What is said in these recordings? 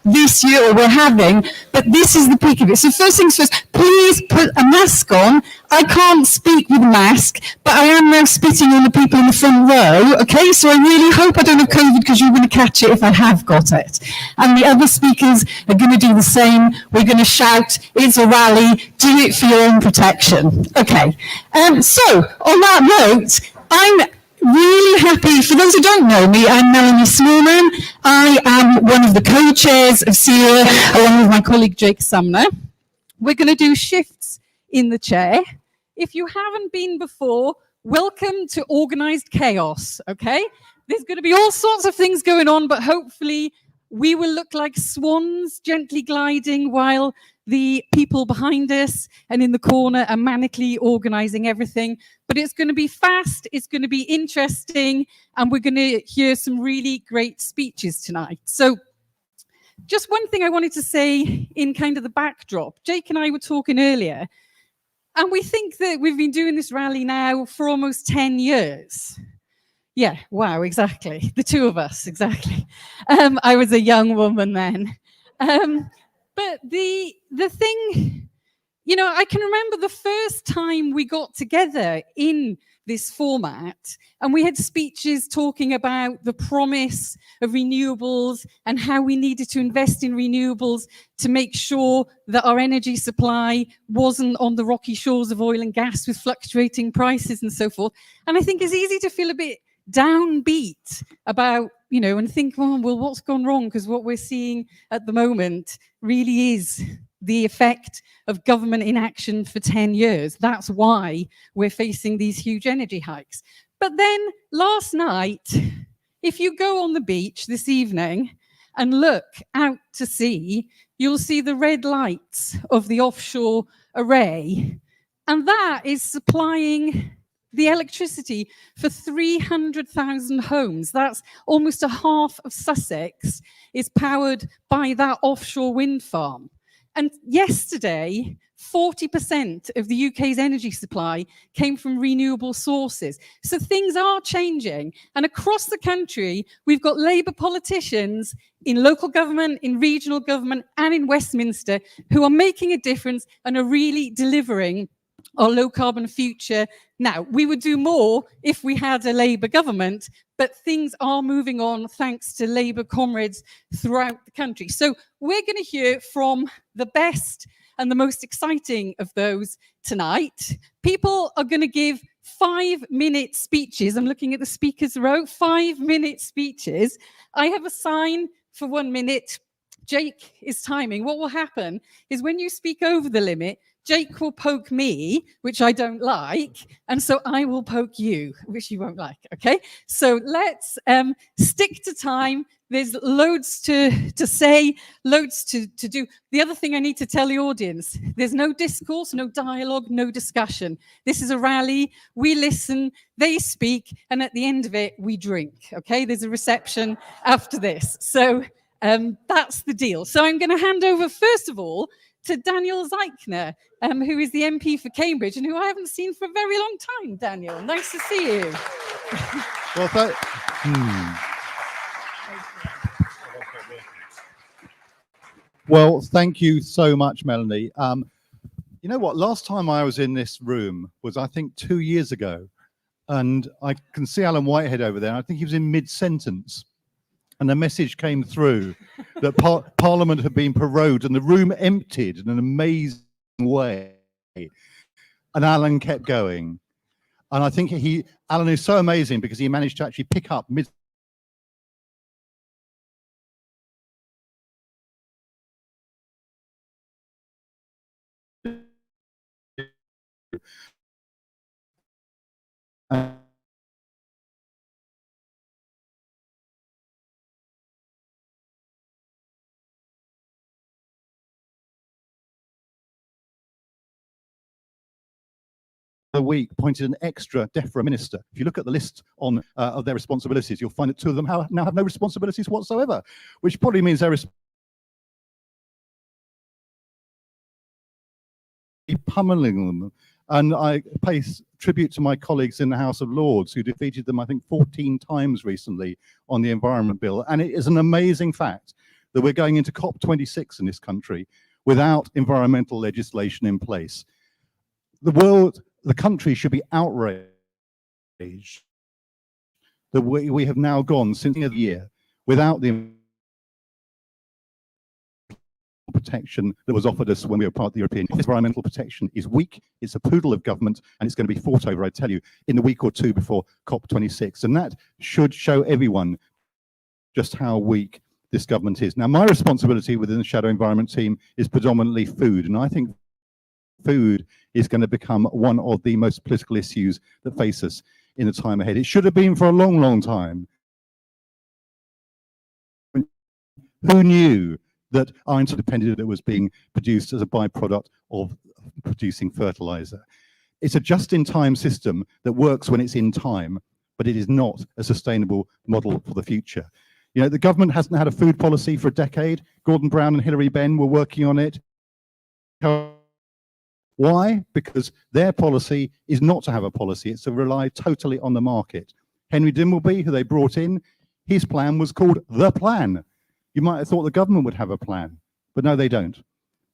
this year, or we're having, but this is the peak of it. So first things first, please put a mask on. I can't speak with a mask, but I am now spitting on the people in the front row, okay? So I really hope I don't have COVID, because you're going to catch it if I have got it. And the other speakers are going to do the same. We're going to shout, it's a rally, do it for your own protection. Okay, so on that note, I'm really happy. For those who don't know me, I'm Melanie Smallman. I am one of the co-chairs of SERA, along with my colleague Jake Sumner. We're going to do shifts in the chair. If you haven't been before, welcome to organised chaos, okay? There's going to be all sorts of things going on, but hopefully we will look like swans gently gliding while the people behind us and in the corner are manically organising everything. But it's going to be fast, it's going to be interesting, and we're going to hear some really great speeches tonight. So just one thing I wanted to say in kind of the backdrop. Jake and I were talking earlier, and we think that we've been doing this rally now for almost 10 years. Yeah, wow, exactly. The two of us, exactly. I was a young woman then. But the thing, you know, I can remember the first time we got together in this format, and we had speeches talking about the promise of renewables and how we needed to invest in renewables to make sure that our energy supply wasn't on the rocky shores of oil and gas with fluctuating prices and so forth. And I think it's easy to feel a bit downbeat about, you know, and think, oh, well, what's gone wrong? Because what we're seeing at the moment really is the effect of government inaction for 10 years. That's why we're facing these huge energy hikes. But then last night, if you go on the beach this evening and look out to sea, you'll see the red lights of the offshore array. And that is supplying the electricity for 300,000 homes. That's almost a half of Sussex is powered by that offshore wind farm. And yesterday, 40% of the UK's energy supply came from renewable sources. So things are changing. And across the country, we've got Labour politicians in local government, in regional government, and in Westminster who are making a difference and are really delivering our low carbon future. Now, we would do more if we had a Labour government, but things are moving on thanks to Labour comrades throughout the country. So we're going to hear from the best and the most exciting of those tonight. People are going to give 5-minute speeches. I'm looking at the speakers row, 5-minute speeches. I have a sign for 1 minute. Jake is timing. What will happen is when you speak over the limit, Jake will poke me, which I don't like, and so I will poke you, which you won't like, okay? So let's stick to time. There's loads to say, loads to do. The other thing I need to tell the audience, there's no discourse, no dialogue, no discussion. This is a rally. We listen, they speak, and at the end of it, we drink, okay? There's a reception after this. So that's the deal. So I'm going to hand over, first of all, to Daniel Zeikner, who is the MP for Cambridge and who I haven't seen for a very long time. Daniel, nice to see you. Well, thank you so much, Melanie. You know what? Last time I was in this room was, I think, 2 years ago. And I can see Alan Whitehead over there. I think he was in mid-sentence. And a message came through that Parliament had been prorogued and the room emptied in an amazing way. And Alan kept going. And I think Alan is so amazing because he managed to actually pick up mid. The week appointed an extra DEFRA minister. If you look at the list on of their responsibilities, you'll find that 2 of them now have no responsibilities whatsoever, which probably means they're pummeling them. And I pay tribute to my colleagues in the House of Lords who defeated them, I think, 14 times recently on the Environment Bill. And it is an amazing fact that we're going into COP26 in this country without environmental legislation in place. The country should be outraged that we have now gone since the year without the protection that was offered us when we were part of the European Union. Environmental protection is weak, it's a poodle of government, and it's going to be fought over, I tell you, in the week or two before COP26. And that should show everyone just how weak this government is. Now, my responsibility within the Shadow Environment team is predominantly food, and I think food is going to become one of the most political issues that face us in the time ahead. It should have been for a long, long time. Who knew that our interdependence that was being produced as a byproduct of producing fertilizer? It's a just-in-time system that works when it's in time, but it is not a sustainable model for the future. You know, the government hasn't had a food policy for a decade. Gordon Brown and Hilary Benn were working on it. Why? Because their policy is not to have a policy, it's to rely totally on the market. Henry Dimbleby, who they brought in, his plan was called The Plan. You might have thought the government would have a plan, but no, they don't.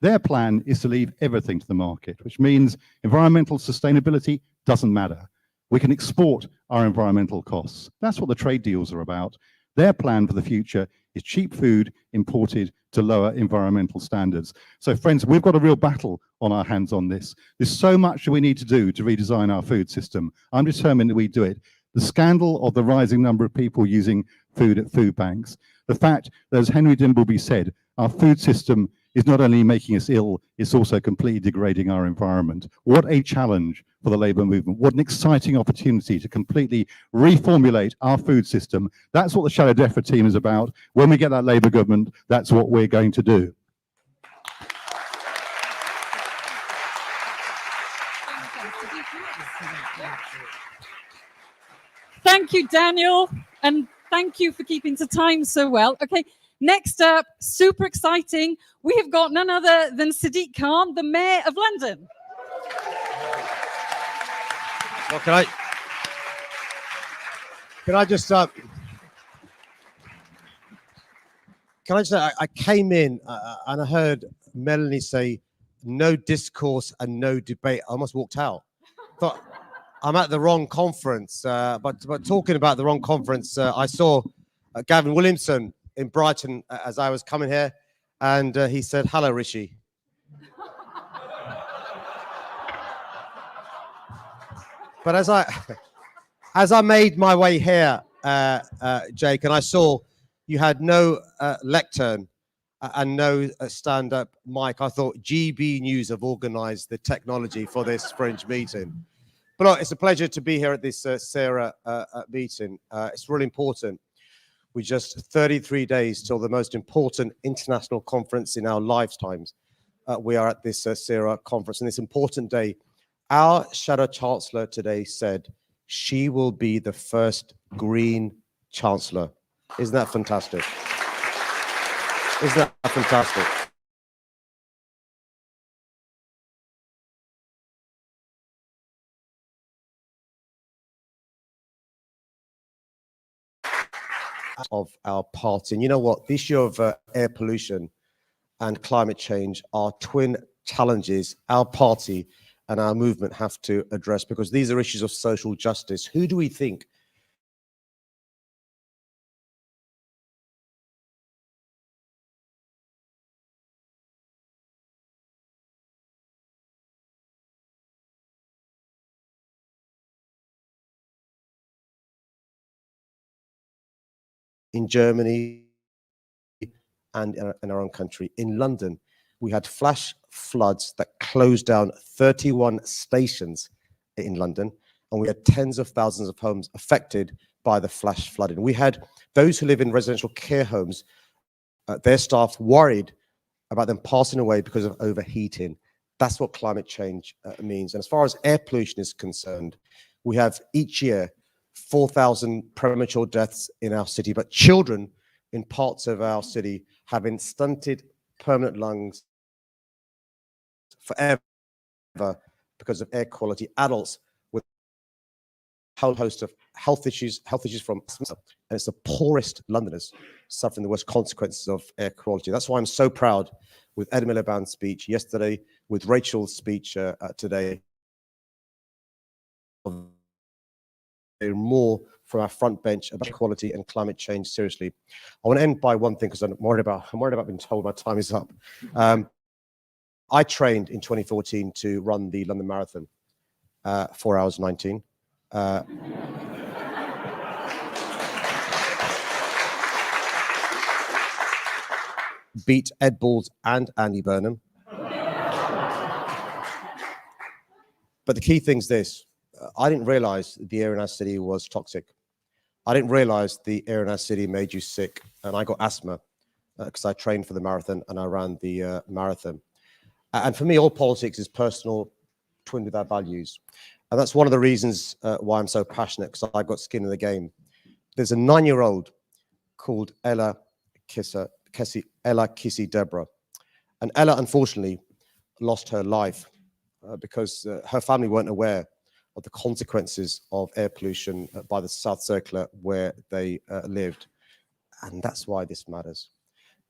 Their plan is to leave everything to the market, which means environmental sustainability doesn't matter. We can export our environmental costs. That's what the trade deals are about. Their plan for the future is cheap food imported to lower environmental standards. So friends, we've got a real battle on our hands on this. There's so much that we need to do to redesign our food system. I'm determined that we do it. The scandal of the rising number of people using food at food banks. The fact that, as Henry Dimbleby said, our food system is not only making us ill, it's also completely degrading our environment. What a challenge for the Labour movement. What an exciting opportunity to completely reformulate our food system. That's what the Shadow DEFRA team is about. When we get that Labour government, that's what we're going to do. Thank you, Daniel, and thank you for keeping to time so well. Okay, next up, super exciting. We have got none other than Sadiq Khan, the Mayor of London. Well, can I just I came in and I heard Melanie say no discourse and no debate. I almost walked out. Thought I'm at the wrong conference. But talking about the wrong conference, I saw Gavin Williamson in Brighton as I was coming here, and he said, "Hello, Rishi." But as I made my way here, Jake, and I saw you had no lectern and no stand-up mic, I thought GB News have organised the technology for this Fringe meeting. But look, it's a pleasure to be here at this SERA meeting. It's really important. We're just 33 days till the most important international conference in our lifetimes. We are at this SERA conference, and this important day. Our Shadow Chancellor today said she will be the first Green Chancellor. Isn't that fantastic? Isn't that fantastic? Of our party. And you know what? The issue of air pollution and climate change are twin challenges our party and our movement have to address, because these are issues of social justice. Who do we think in Germany and in our own country? In London, we had flash floods that closed down 31 stations in London, and we had tens of thousands of homes affected by the flash flooding. We had those who live in residential care homes, their staff worried about them passing away because of overheating. That's what climate change means. And as far as air pollution is concerned, we have each year 4,000 premature deaths in our city, but children in parts of our city having stunted permanent lungs forever because of air quality. Adults with whole host of health issues from, and it's the poorest Londoners suffering the worst consequences of air quality. That's why I'm so proud with Ed Miliband's speech yesterday, with Rachel's speech today. More from our front bench about equality and climate change seriously. I want to end by one thing because I'm worried about being told my time is up. I trained in 2014 to run the London Marathon, 4 hours 19. Beat Ed Balls and Andy Burnham. But the key thing is this. I didn't realize the air in our city was toxic. I didn't realize the air in our city made you sick. And I got asthma because I trained for the marathon and I ran the marathon. And for me, all politics is personal, twinned with our values. And that's one of the reasons why I'm so passionate, because I've got skin in the game. There's a 9-year-old called Ella Kissy Deborah. And Ella, unfortunately, lost her life because her family weren't aware of the consequences of air pollution by the South Circular where they lived. And that's why this matters,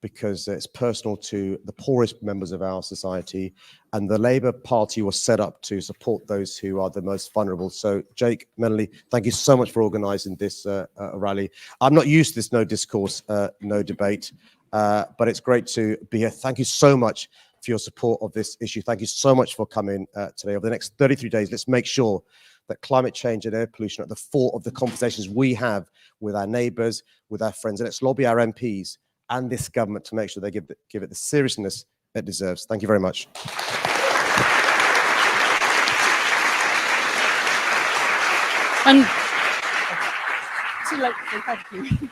because it's personal to the poorest members of our society, and the Labour Party was set up to support those who are the most vulnerable. So, Jake, Melanie, thank you so much for organising this rally. I'm not used to this no discourse, no debate, but it's great to be here. Thank you so much for your support of this issue. Thank you so much for coming today. Over the next 33 days, let's make sure that climate change and air pollution are at the fore of the conversations we have with our neighbours, with our friends, and let's lobby our MPs and this government to make sure they give it the seriousness it deserves. Thank you very much. And too late to say thank you.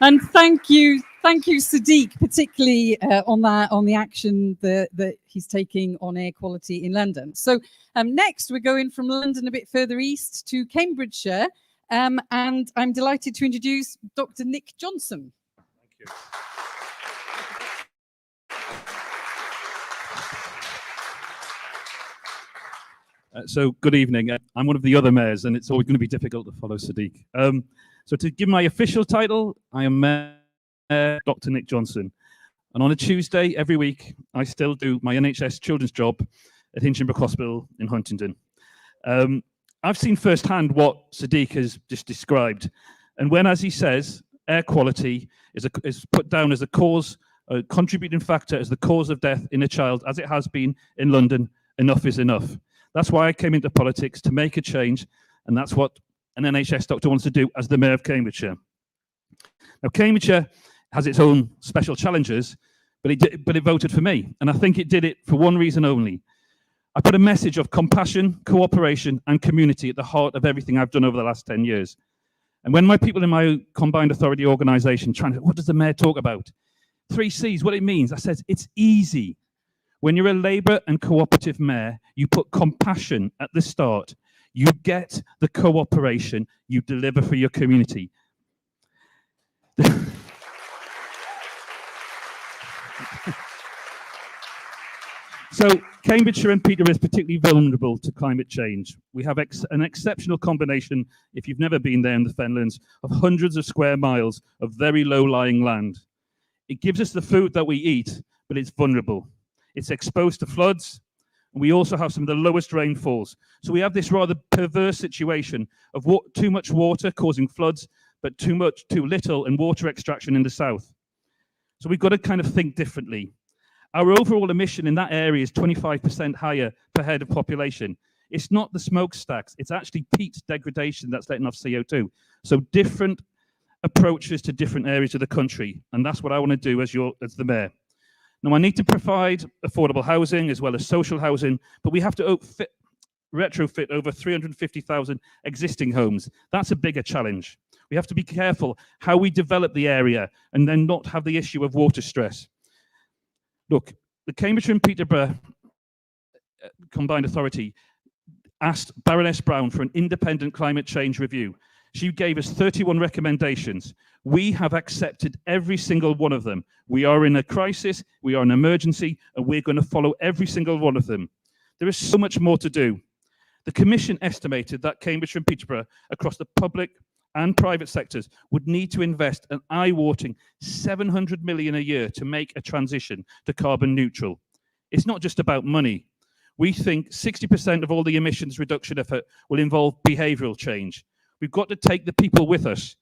And thank you, Sadiq, particularly on the action that he's taking on air quality in London. So next, we're going from London a bit further east to Cambridgeshire, and I'm delighted to introduce Dr. Nick Johnson. Thank you. So good evening. I'm one of the other mayors, and it's always going to be difficult to follow Sadiq. So to give my official title, I am Mayor Dr. Nick Johnson. And on a Tuesday every week, I still do my NHS children's job at Hinchinbrook Hospital in Huntingdon. I've seen firsthand what Sadiq has just described. And when, as he says, air quality is put down as a cause, a contributing factor as the cause of death in a child, as it has been in London, enough is enough. That's why I came into politics, to make a change. And that's what an NHS doctor wants to do as the Mayor of Cambridgeshire. Now, Cambridgeshire has its own special challenges, but it voted for me. And I think it did it for one reason only. I put a message of compassion, cooperation, and community at the heart of everything I've done over the last 10 years. And when my people in my combined authority organisation what does the Mayor talk about? 3 C's, what it means. I said, it's easy. When you're a Labour and cooperative Mayor, you put compassion at the start. You get the cooperation, you deliver for your community. So Cambridgeshire and Peterborough is particularly vulnerable to climate change. We have an exceptional combination, if you've never been there in the Fenlands, of hundreds of square miles of very low-lying land. It gives us the food that we eat, but it's vulnerable. It's exposed to floods, and we also have some of the lowest rainfalls. So we have this rather perverse situation of too much water causing floods, but too little and water extraction in the south. So we've got to kind of think differently. Our overall emission in that area is 25% higher per head of population. It's not the smokestacks, it's actually peat degradation that's letting off CO2. So different approaches to different areas of the country, and that's what I want to do as the Mayor. Now, I need to provide affordable housing as well as social housing, but we have to retrofit over 350,000 existing homes. That's a bigger challenge. We have to be careful how we develop the area and then not have the issue of water stress. Look, the Cambridgeshire and Peterborough Combined Authority asked Baroness Brown for an independent climate change review. She gave us 31 recommendations. We have accepted every single one of them. We are in a crisis, we are in an emergency, and we're going to follow every single one of them. There is so much more to do. The Commission estimated that Cambridgeshire and Peterborough, across the public and private sectors, would need to invest an eye-watering 700 million a year to make a transition to carbon neutral. It's not just about money. We think 60% of all the emissions reduction effort will involve behavioural change. We've got to take the people with us,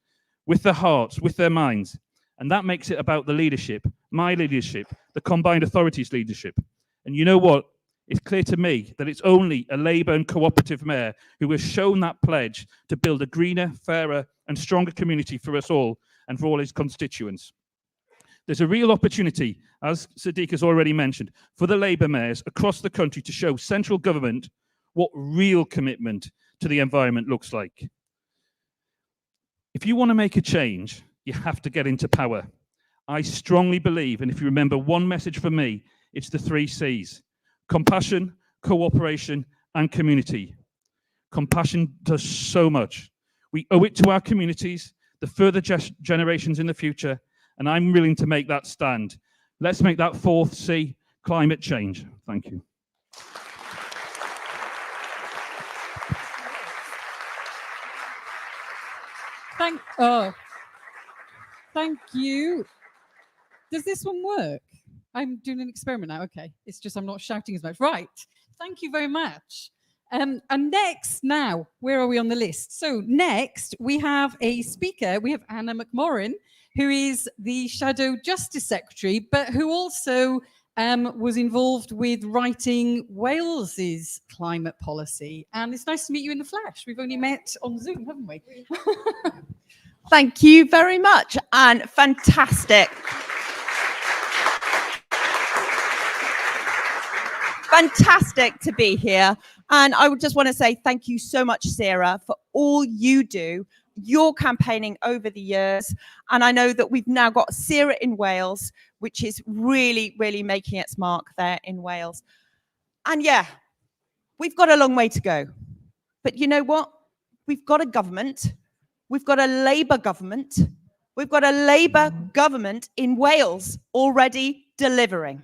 with their hearts, with their minds. And that makes it about the leadership, my leadership, the combined authorities leadership. And you know what? It's clear to me that it's only a Labour and cooperative mayor who has shown that pledge to build a greener, fairer and stronger community for us all and for all his constituents. There's a real opportunity, as Sadiq has already mentioned, for the Labour mayors across the country to show central government what real commitment to the environment looks like. If you want to make a change, you have to get into power. I strongly believe, and if you remember one message from me, it's the 3 C's. Compassion, cooperation, and community. Compassion does so much. We owe it to our communities, the further generations in the future, and I'm willing to make that stand. Let's make that 4th C, climate change. Thank you. Thank you. Does this one work? I'm doing an experiment now. Okay, it's just I'm not shouting as much. Right. Thank you very much. And next, now, where are we on the list? So next, we have a speaker. We have Anna McMorrin, who is the Shadow Justice Secretary, but who also was involved with writing Wales's climate policy. And it's nice to meet you in the flesh. We've only met on Zoom, haven't we? Thank you very much, and fantastic. Fantastic to be here. And I would just want to say thank you so much, SERA, for all you do, your campaigning over the years. And I know that we've now got SERA in Wales, which is really, really making its mark there in Wales. And yeah, we've got a long way to go. But you know what? We've got a government. We've got a Labour government. We've got a Labour government in Wales already delivering.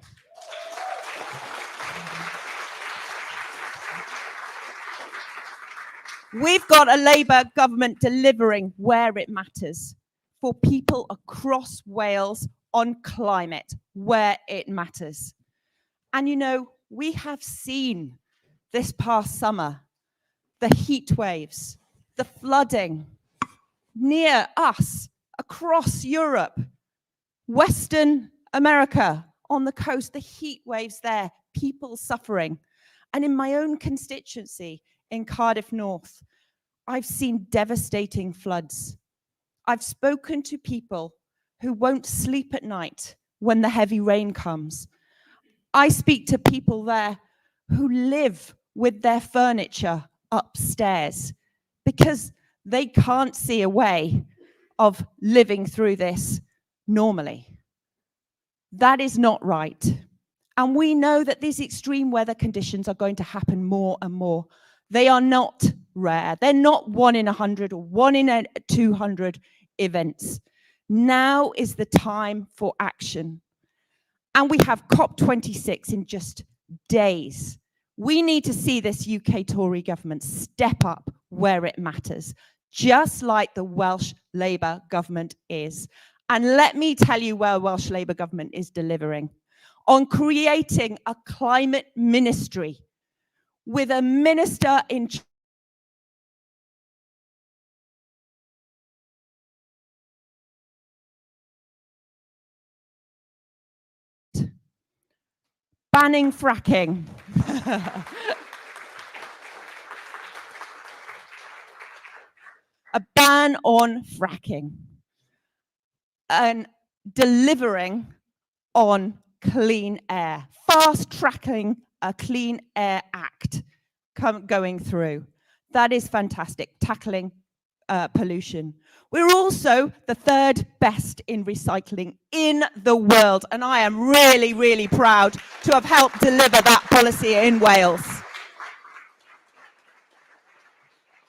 We've got a Labour government delivering where it matters for people across Wales on climate, where it matters. And you know, we have seen this past summer, the heat waves, the flooding near us, across Europe, Western America, on the coast, the heat waves there, people suffering. And in my own constituency, in Cardiff North, I've seen devastating floods. I've spoken to people who won't sleep at night when the heavy rain comes. I speak to people there who live with their furniture upstairs because they can't see a way of living through this normally. That is not right. And we know that these extreme weather conditions are going to happen more and more. They are not rare. They're not 1 in 100 or 1 in 200 events. Now is the time for action. And we have COP26 in just days. We need to see this UK Tory government step up where it matters, just like the Welsh Labour government is. And let me tell you where Welsh Labour government is delivering. On creating a climate ministry with a minister in banning fracking. A ban on fracking. And delivering on clean air. Fast-tracking a Clean Air Act going through. That is fantastic, tackling pollution. We're also the 3rd best in recycling in the world, and I am really, really proud to have helped deliver that policy in Wales.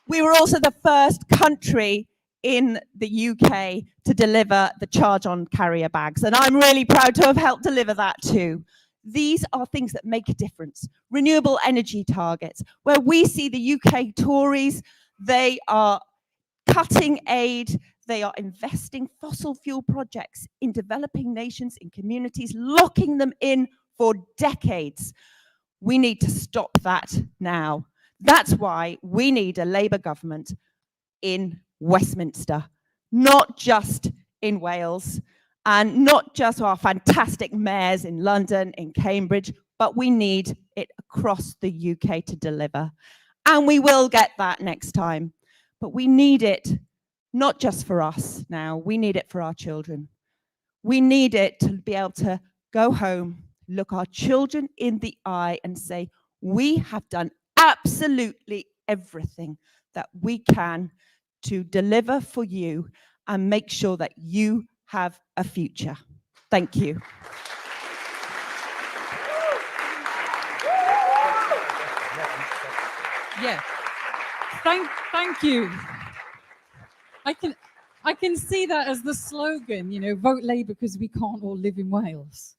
We were also the first country in the UK to deliver the charge on carrier bags, and I'm really proud to have helped deliver that too. These are things that make a difference. Renewable energy targets, where we see the UK Tories, they are cutting aid, they are investing fossil fuel projects in developing nations, in communities, locking them in for decades. We need to stop that now. That's why we need a Labour government in Westminster, not just in Wales, and not just our fantastic mayors in London, in Cambridge, but we need it across the UK to deliver. And we will get that next time. But we need it not just for us now, we need it for our children. We need it to be able to go home, look our children in the eye and say, we have done absolutely everything that we can to deliver for you and make sure that you have a future. Thank you. Yeah. Thank you. I can see that as the slogan, you know, vote Labour because we can't all live in Wales.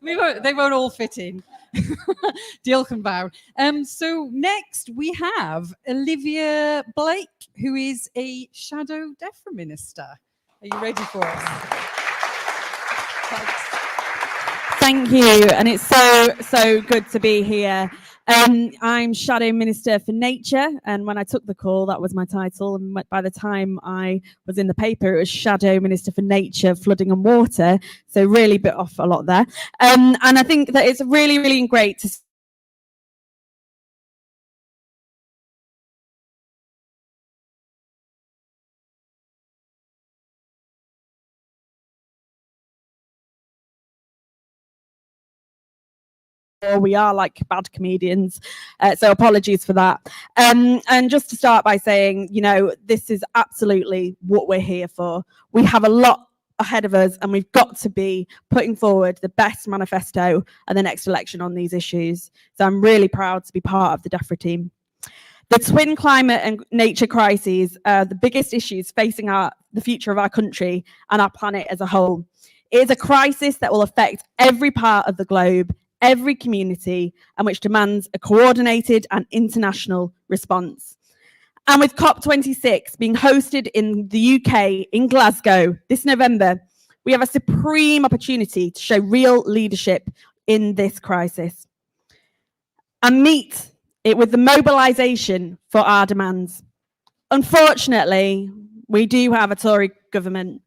They won't all fit in. Diolch yn fawr. So next we have Olivia Blake, who is a shadow DEFRA minister. Are you ready for us? Thanks. Thank you, and it's so good to be here. I'm Shadow Minister for Nature, and when I took the call, that was my title. And by the time I was in the paper, it was Shadow Minister for Nature, Flooding and Water. So really bit off a lot there. And I think that it's really, really great to we are like bad comedians, so apologies for that. And just to start by saying, you know, this is absolutely what we're here for. We have a lot ahead of us and we've got to be putting forward the best manifesto at the next election on these issues. So I'm really proud to be part of the DEFRA team. The twin climate and nature crises are the biggest issues facing the future of our country and our planet as a whole. It is a crisis that will affect every part of the globe, every community, and which demands a coordinated and international response. And with COP26 being hosted in the UK, in Glasgow, this November, we have a supreme opportunity to show real leadership in this crisis and meet it with the mobilisation for our demands. Unfortunately, we do have a Tory government,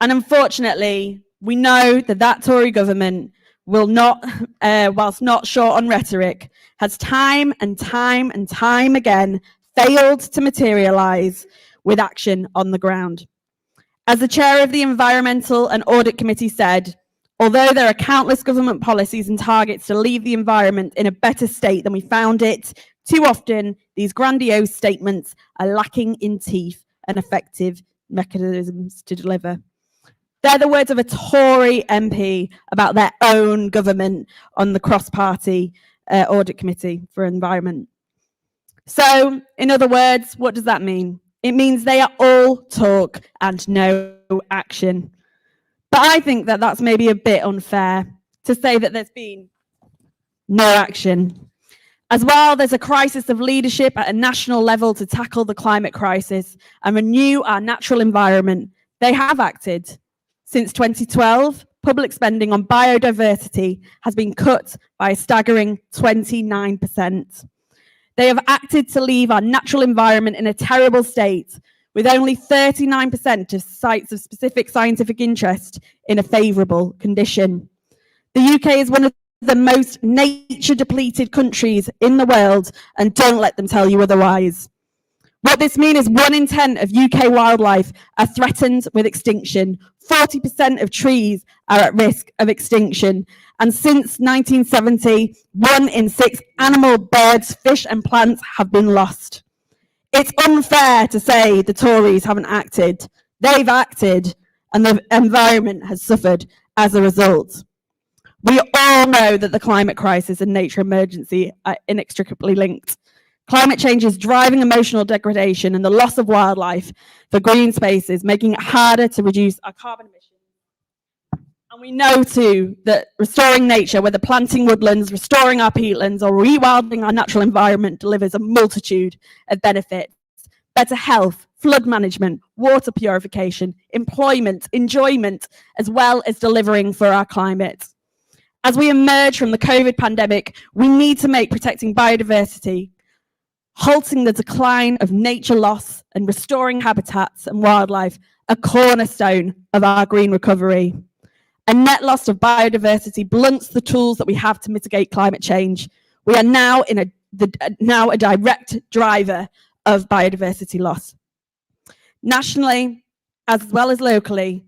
and unfortunately, we know that that Tory government will not, whilst not short on rhetoric, has time and time again failed to materialise with action on the ground. As the chair of the Environmental and Audit Committee said, although there are countless government policies and targets to leave the environment in a better state than we found it, too often these grandiose statements are lacking in teeth and effective mechanisms to deliver. They're the words of a Tory MP about their own government on the cross-party audit committee for environment. So, in other words, what does that mean? It means they are all talk and no action. But I think that that's maybe a bit unfair to say that there's been no action. As well, there's a crisis of leadership at a national level to tackle the climate crisis and renew our natural environment. They have acted. Since 2012, public spending on biodiversity has been cut by a staggering 29%. They have acted to leave our natural environment in a terrible state, with only 39% of sites of specific scientific interest in a favourable condition. The UK is one of the most nature-depleted countries in the world, and don't let them tell you otherwise. What this means is 1 in 10 of UK wildlife are threatened with extinction. 40% of trees are at risk of extinction. And since 1970, 1 in 6 animal, birds, fish and plants have been lost. It's unfair to say the Tories haven't acted. They've acted and the environment has suffered as a result. We all know that the climate crisis and nature emergency are inextricably linked. Climate change is driving emotional degradation and the loss of wildlife for green spaces, making it harder to reduce our carbon emissions. And we know too that restoring nature, whether planting woodlands, restoring our peatlands, or rewilding our natural environment, delivers a multitude of benefits. Better health, flood management, water purification, employment, enjoyment, as well as delivering for our climate. As we emerge from the COVID pandemic, we need to make protecting biodiversity, halting the decline of nature loss, and restoring habitats and wildlife a cornerstone of our green recovery. A net loss of biodiversity blunts the tools that we have to mitigate climate change. We are now a direct driver of biodiversity loss. Nationally, as well as locally,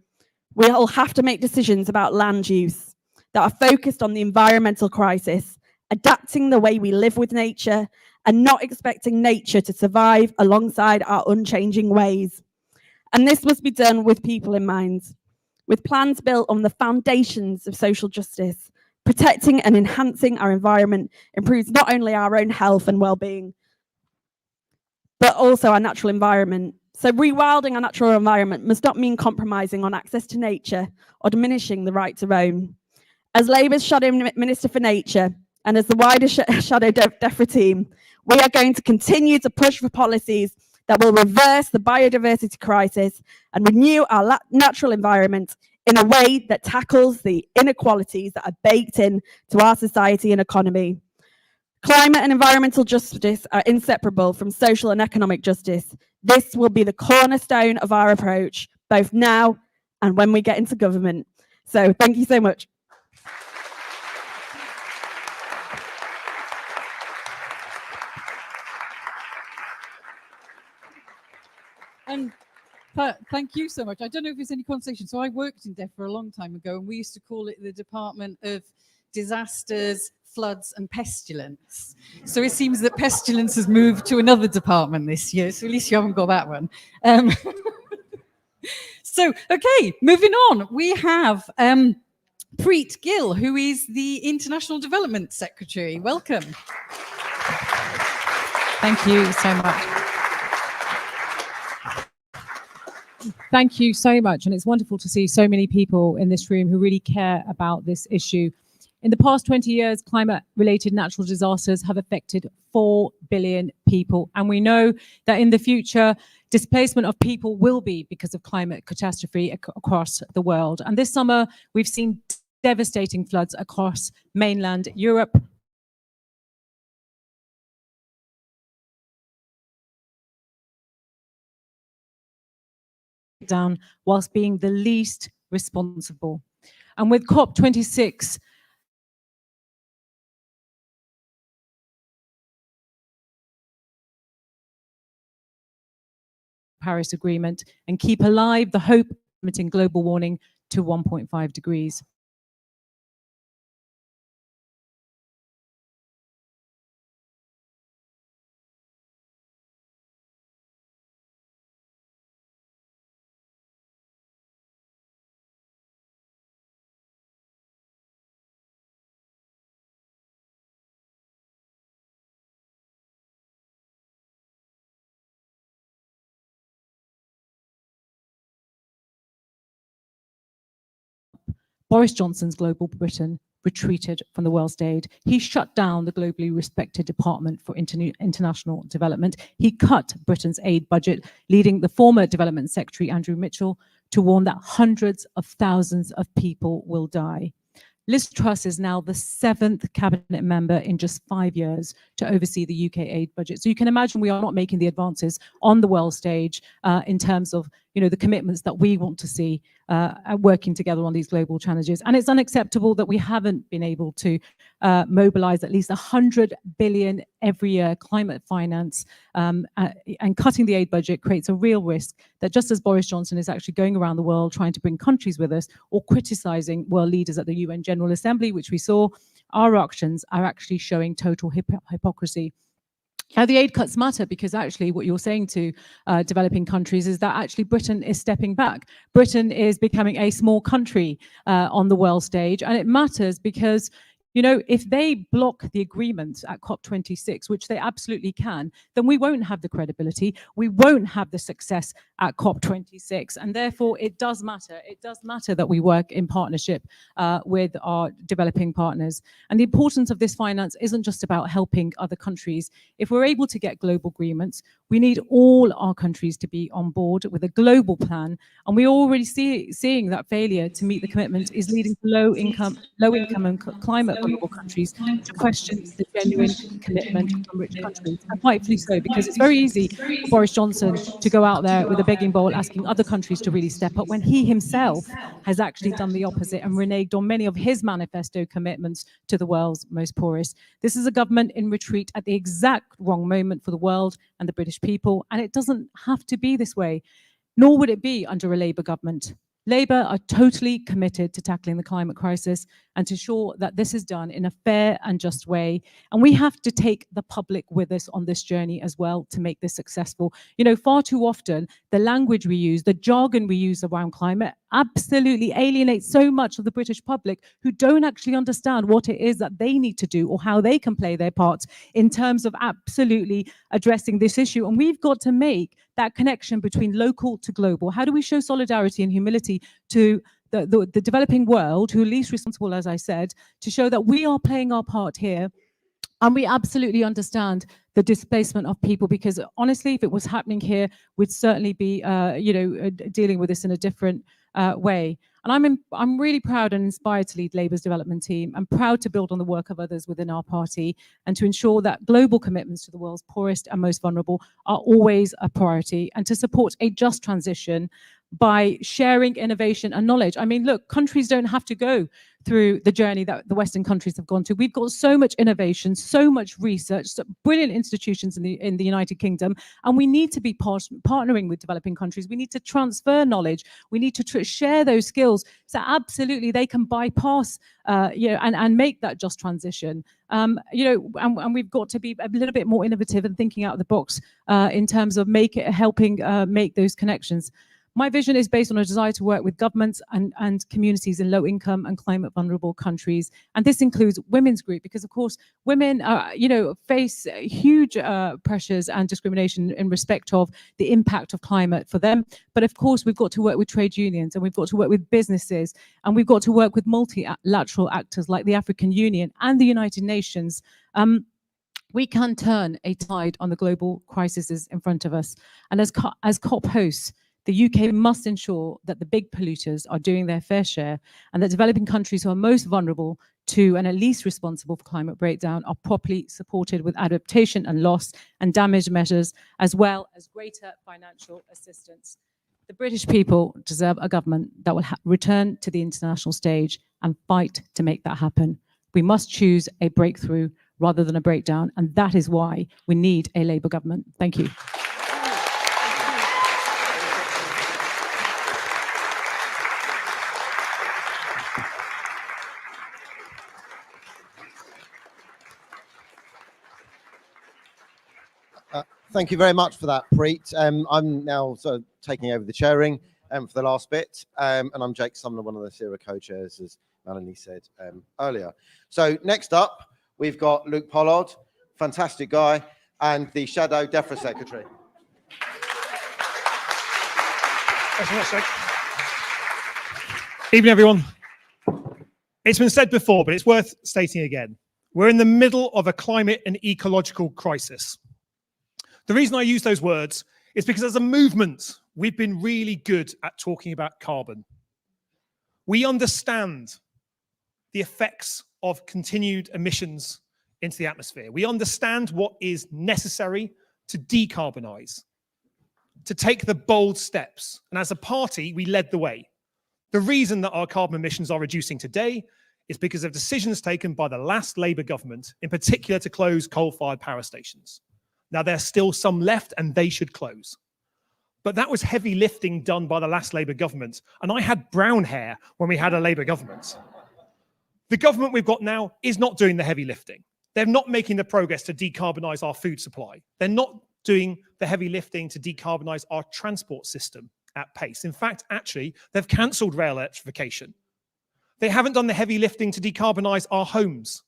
we'll have to make decisions about land use that are focused on the environmental crisis, adapting the way we live with nature and not expecting nature to survive alongside our unchanging ways. And this must be done with people in mind, with plans built on the foundations of social justice. Protecting and enhancing our environment improves not only our own health and well-being, but also our natural environment. So rewilding our natural environment must not mean compromising on access to nature or diminishing the right to roam. As Labour's Shadow Minister for Nature and as the wider Shadow DEFRA team, we are going to continue to push for policies that will reverse the biodiversity crisis and renew our natural environment in a way that tackles the inequalities that are baked in to our society and economy. Climate and environmental justice are inseparable from social and economic justice. This will be the cornerstone of our approach, both now and when we get into government. So thank you so much. And thank you so much. I don't know if there's any conversation. So I worked in DEFRA a long time ago, and we used to call it the Department of Disasters, Floods and Pestilence. So it seems that pestilence has moved to another department this year. So at least you haven't got that one. So, okay, moving on. We have Preet Gill, who is the International Development Secretary. Welcome. Thank you so much. Thank you so much. And it's wonderful to see so many people in this room who really care about this issue. In the past 20 years, climate-related natural disasters have affected 4 billion people. And we know that in the future, displacement of people will be because of climate catastrophe across the world. And this summer, we've seen devastating floods across mainland Europe. Down whilst being the least responsible. And with COP26, Paris Agreement, and keep alive the hope of limiting global warming to 1.5 degrees. Boris Johnson's Global Britain retreated from the world stage. He shut down the globally respected Department for International Development. He cut Britain's aid budget, leading the former Development Secretary, Andrew Mitchell, to warn that hundreds of thousands of people will die. Liz Truss is now the 7th cabinet member in just 5 years to oversee the UK aid budget. So you can imagine we are not making the advances on the world stage in terms of the commitments that we want to see working together on these global challenges. And it's unacceptable that we haven't been able to mobilize at least 100 billion every year climate finance, and cutting the aid budget creates a real risk that just as Boris Johnson is actually going around the world trying to bring countries with us or criticizing world leaders at the UN General Assembly, which we saw, our actions are actually showing total hypocrisy. Now, the aid cuts matter because actually what you're saying to developing countries is that actually Britain is stepping back. Britain is becoming a small country on the world stage, and it matters because You know, if they block the agreement at COP26, which they absolutely can, then we won't have the credibility, we won't have the success at COP26. And therefore, it does matter. It does matter that we work in partnership with our developing partners. And the importance of this finance isn't just about helping other countries. If we're able to get global agreements, we need all our countries to be on board with a global plan. And we're already seeing that failure to meet the commitment is leading to low income and climate vulnerable countries to question the genuine commitment from rich countries. And rightfully so, because it's very easy for Boris Johnson to go out there with a begging bowl asking other countries to really step up when he himself has actually done the opposite and reneged on many of his manifesto commitments to the world's most poorest. This is a government in retreat at the exact wrong moment for the world and the British people, and it doesn't have to be this way, nor would it be under a Labour government. Labour are totally committed to tackling the climate crisis and to ensure that this is done in a fair and just way. And we have to take the public with us on this journey as well to make this successful. You know, far too often, the language we use, the jargon we use around climate absolutely alienates so much of the British public who don't actually understand what it is that they need to do or how they can play their part in terms of absolutely addressing this issue. And we've got to make that connection between local to global. How do we show solidarity and humility to the developing world, who are least responsible, as I said, to show that we are playing our part here? And we absolutely understand the displacement of people, because honestly, if it was happening here, we'd certainly be, dealing with this in a different way. And I'm really proud and inspired to lead Labour's development team. I'm proud to build on the work of others within our party and to ensure that global commitments to the world's poorest and most vulnerable are always a priority, and to support a just transition by sharing innovation and knowledge. I mean, look, countries don't have to go through the journey that the Western countries have gone to. We've got so much innovation, so much research, so brilliant institutions in the United Kingdom, and we need to be partnering with developing countries. We need to transfer knowledge. We need to share those skills so absolutely they can bypass, and make that just transition. And we've got to be a little bit more innovative and thinking out of the box in terms of helping make those connections. My vision is based on a desire to work with governments and communities in low income and climate vulnerable countries. And this includes women's group, because of course, women face huge pressures and discrimination in respect of the impact of climate for them. But of course, we've got to work with trade unions, and we've got to work with businesses, and we've got to work with multilateral actors like the African Union and the United Nations. We can turn a tide on the global crises in front of us. And as COP hosts, the UK must ensure that the big polluters are doing their fair share, and that developing countries who are most vulnerable to and at least responsible for climate breakdown are properly supported with adaptation and loss and damage measures, as well as greater financial assistance. The British people deserve a government that will return to the international stage and fight to make that happen. We must choose a breakthrough rather than a breakdown, and that is why we need a Labour government. Thank you. Thank you very much for that, Preet. I'm now sort of taking over the chairing for the last bit, and I'm Jake Sumner, one of the SERA co-chairs, as Melanie said earlier. So next up, we've got Luke Pollard, fantastic guy, and the Shadow DEFRA Secretary. Thanks so much, Jake. Evening, everyone. It's been said before, but it's worth stating again. We're in the middle of a climate and ecological crisis. The reason I use those words is because as a movement, we've been really good at talking about carbon. We understand the effects of continued emissions into the atmosphere. We understand what is necessary to decarbonize, to take the bold steps. And as a party, we led the way. The reason that our carbon emissions are reducing today is because of decisions taken by the last Labour government, in particular to close coal-fired power stations. Now, there's still some left and they should close. But that was heavy lifting done by the last Labour government. And I had brown hair when we had a Labour government. The government we've got now is not doing the heavy lifting. They're not making the progress to decarbonise our food supply. They're not doing the heavy lifting to decarbonise our transport system at pace. In fact, actually, they've cancelled rail electrification. They haven't done the heavy lifting to decarbonise our homes.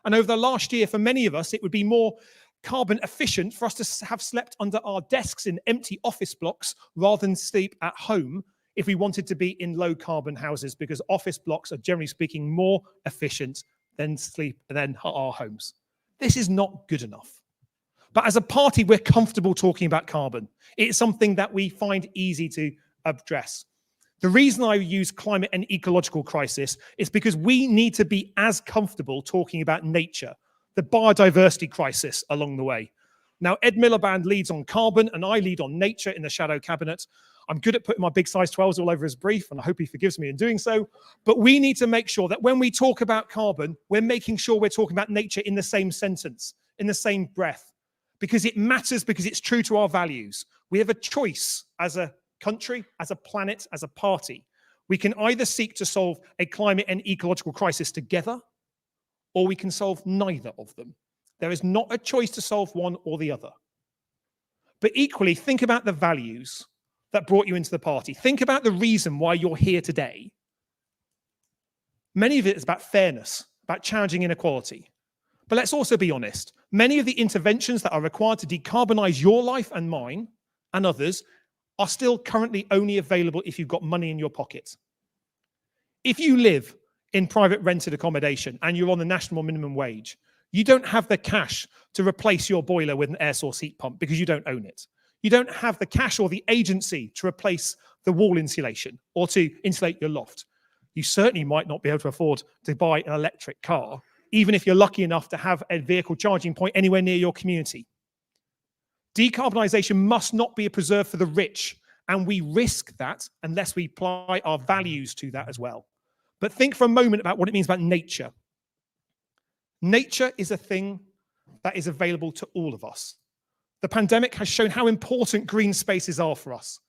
And over the last year, for many of us, it would be more carbon efficient for us to have slept under our desks in empty office blocks rather than sleep at home if we wanted to be in low carbon houses, because office blocks are generally speaking more efficient than our homes. This is not good enough. But as a party, we're comfortable talking about carbon. It's something that we find easy to address. The reason I use climate and ecological crisis is because we need to be as comfortable talking about nature, the biodiversity crisis along the way. Now, Ed Miliband leads on carbon and I lead on nature in the shadow cabinet. I'm good at putting my big size 12s all over his brief, and I hope he forgives me in doing so. But we need to make sure that when we talk about carbon, we're making sure we're talking about nature in the same sentence, in the same breath, because it matters, because it's true to our values. We have a choice as a country, as a planet, as a party. We can either seek to solve a climate and ecological crisis together, or we can solve neither of them. There is not a choice to solve one or the other. But equally, think about the values that brought you into the party. Think about the reason why you're here today. Many of it is about fairness, about challenging inequality. But let's also be honest. Many of the interventions that are required to decarbonise your life and mine and others are still currently only available if you've got money in your pocket. If you live in private rented accommodation and you're on the national minimum wage, you don't have the cash to replace your boiler with an air source heat pump because you don't own it. You don't have the cash or the agency to replace the wall insulation or to insulate your loft. You certainly might not be able to afford to buy an electric car, even if you're lucky enough to have a vehicle charging point anywhere near your community. Decarbonisation must not be a preserve for the rich, and we risk that unless we apply our values to that as well. But think for a moment about what it means about nature. Nature is a thing that is available to all of us. The pandemic has shown how important green spaces are for us.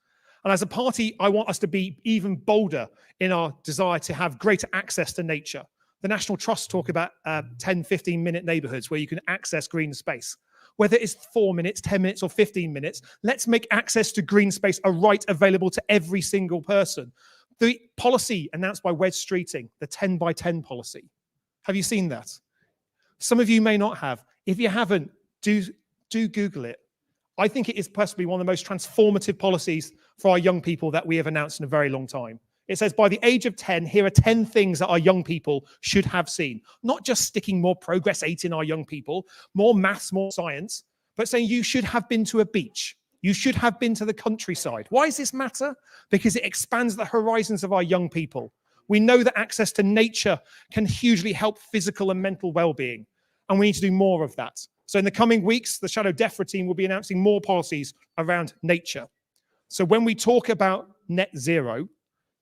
And as a party, I want us to be even bolder in our desire to have greater access to nature. The National Trust talk about 10, 15-minute neighbourhoods where you can access green space. Whether it's 4 minutes, 10 minutes, or 15 minutes, let's make access to green space a right available to every single person. The policy announced by Wes Streeting, the 10 by 10 policy. Have you seen that? Some of you may not have. If you haven't, do Google it. I think it is possibly one of the most transformative policies for our young people that we have announced in a very long time. It says by the age of 10, here are 10 things that our young people should have seen. Not just sticking more Progress 8 in our young people, more maths, more science, but saying you should have been to a beach. You should have been to the countryside. Why does this matter? Because it expands the horizons of our young people. We know that access to nature can hugely help physical and mental well-being, and we need to do more of that. So in the coming weeks, the Shadow DEFRA team will be announcing more policies around nature. So when we talk about net zero,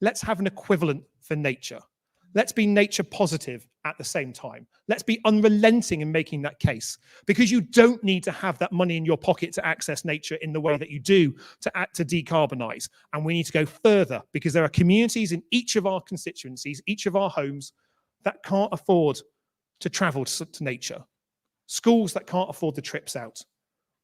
let's have an equivalent for nature. Let's be nature positive at the same time. Let's be unrelenting in making that case, because you don't need to have that money in your pocket to access nature in the way that you do to decarbonise. And we need to go further, because there are communities in each of our constituencies, each of our homes, that can't afford to travel to nature. Schools that can't afford the trips out.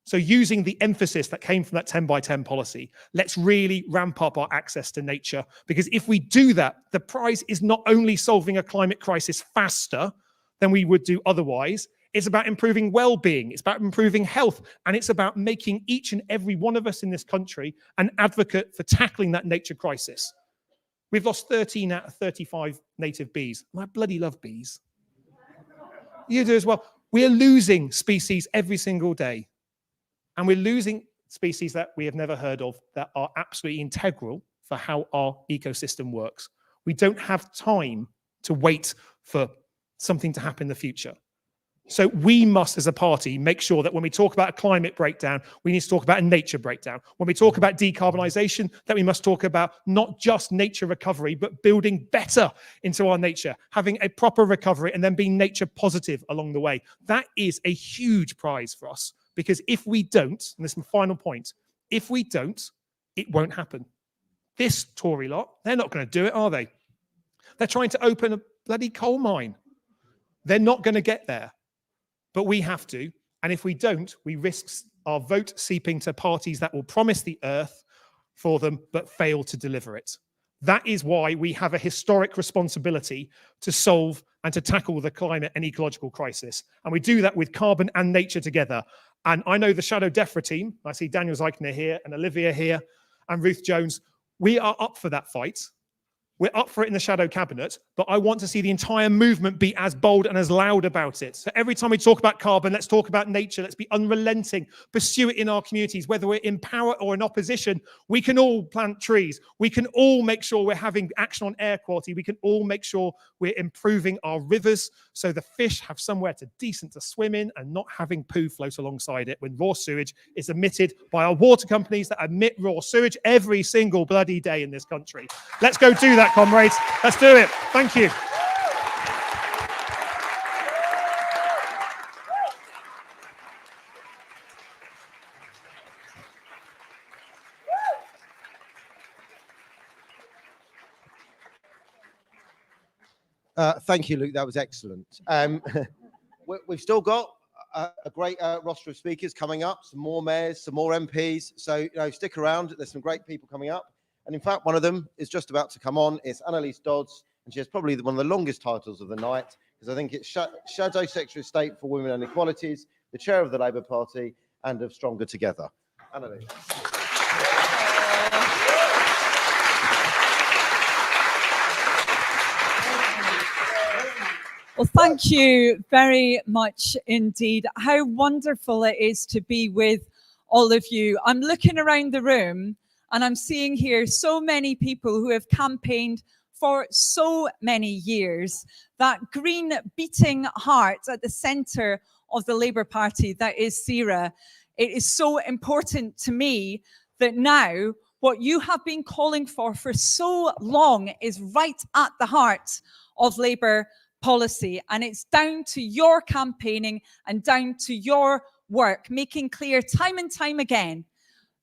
So using the emphasis that came from that 10 by 10 policy, let's really ramp up our access to nature, because if we do that, the prize is not only solving a climate crisis faster than we would do otherwise, it's about improving well-being, it's about improving health, and it's about making each and every one of us in this country an advocate for tackling that nature crisis. We've lost 13 out of 35 native bees. And I bloody love bees. You do as well. We're losing species every single day. And we're losing species that we have never heard of that are absolutely integral for how our ecosystem works. We don't have time to wait for something to happen in the future. So we must, as a party, make sure that when we talk about a climate breakdown, we need to talk about a nature breakdown. When we talk about decarbonisation, that we must talk about not just nature recovery, but building better into our nature, having a proper recovery, and then being nature positive along the way. That is a huge prize for us, because if we don't, and this is my final point, if we don't, it won't happen. This Tory lot, they're not going to do it, are they? They're trying to open a bloody coal mine. They're not going to get there. But we have to, and if we don't, we risk our vote seeping to parties that will promise the earth for them but fail to deliver it. That is why we have a historic responsibility to solve and to tackle the climate and ecological crisis. And we do that with carbon and nature together. And I know the Shadow DEFRA team, I see Daniel Zeikner here and Olivia here and Ruth Jones, we are up for that fight. We're up for it in the shadow cabinet, but I want to see the entire movement be as bold and as loud about it. So every time we talk about carbon, let's talk about nature. Let's be unrelenting, pursue it in our communities, whether we're in power or in opposition. We can all plant trees. We can all make sure we're having action on air quality. We can all make sure we're improving our rivers so the fish have somewhere decent to swim in and not having poo float alongside it when raw sewage is emitted by our water companies that emit raw sewage every single bloody day in this country. Let's go do that, comrades. Let's do it. Thank you. Thank you, Luke. That was excellent. We've still got a great roster of speakers coming up, some more mayors, some more MPs. So, stick around. There's some great people coming up. And in fact, one of them is just about to come on. It's Annalise Dodds, and she has probably one of the longest titles of the night, because I think it's Shadow Secretary of State for Women and Equalities, the Chair of the Labour Party, and of Stronger Together. Annalise. Well, thank you very much indeed. How wonderful it is to be with all of you. I'm looking around the room and I'm seeing here so many people who have campaigned for so many years. That green beating heart at the centre of the Labour Party, that is SERA. It is so important to me that now what you have been calling for so long is right at the heart of Labour policy. And it's down to your campaigning and down to your work, making clear time and time again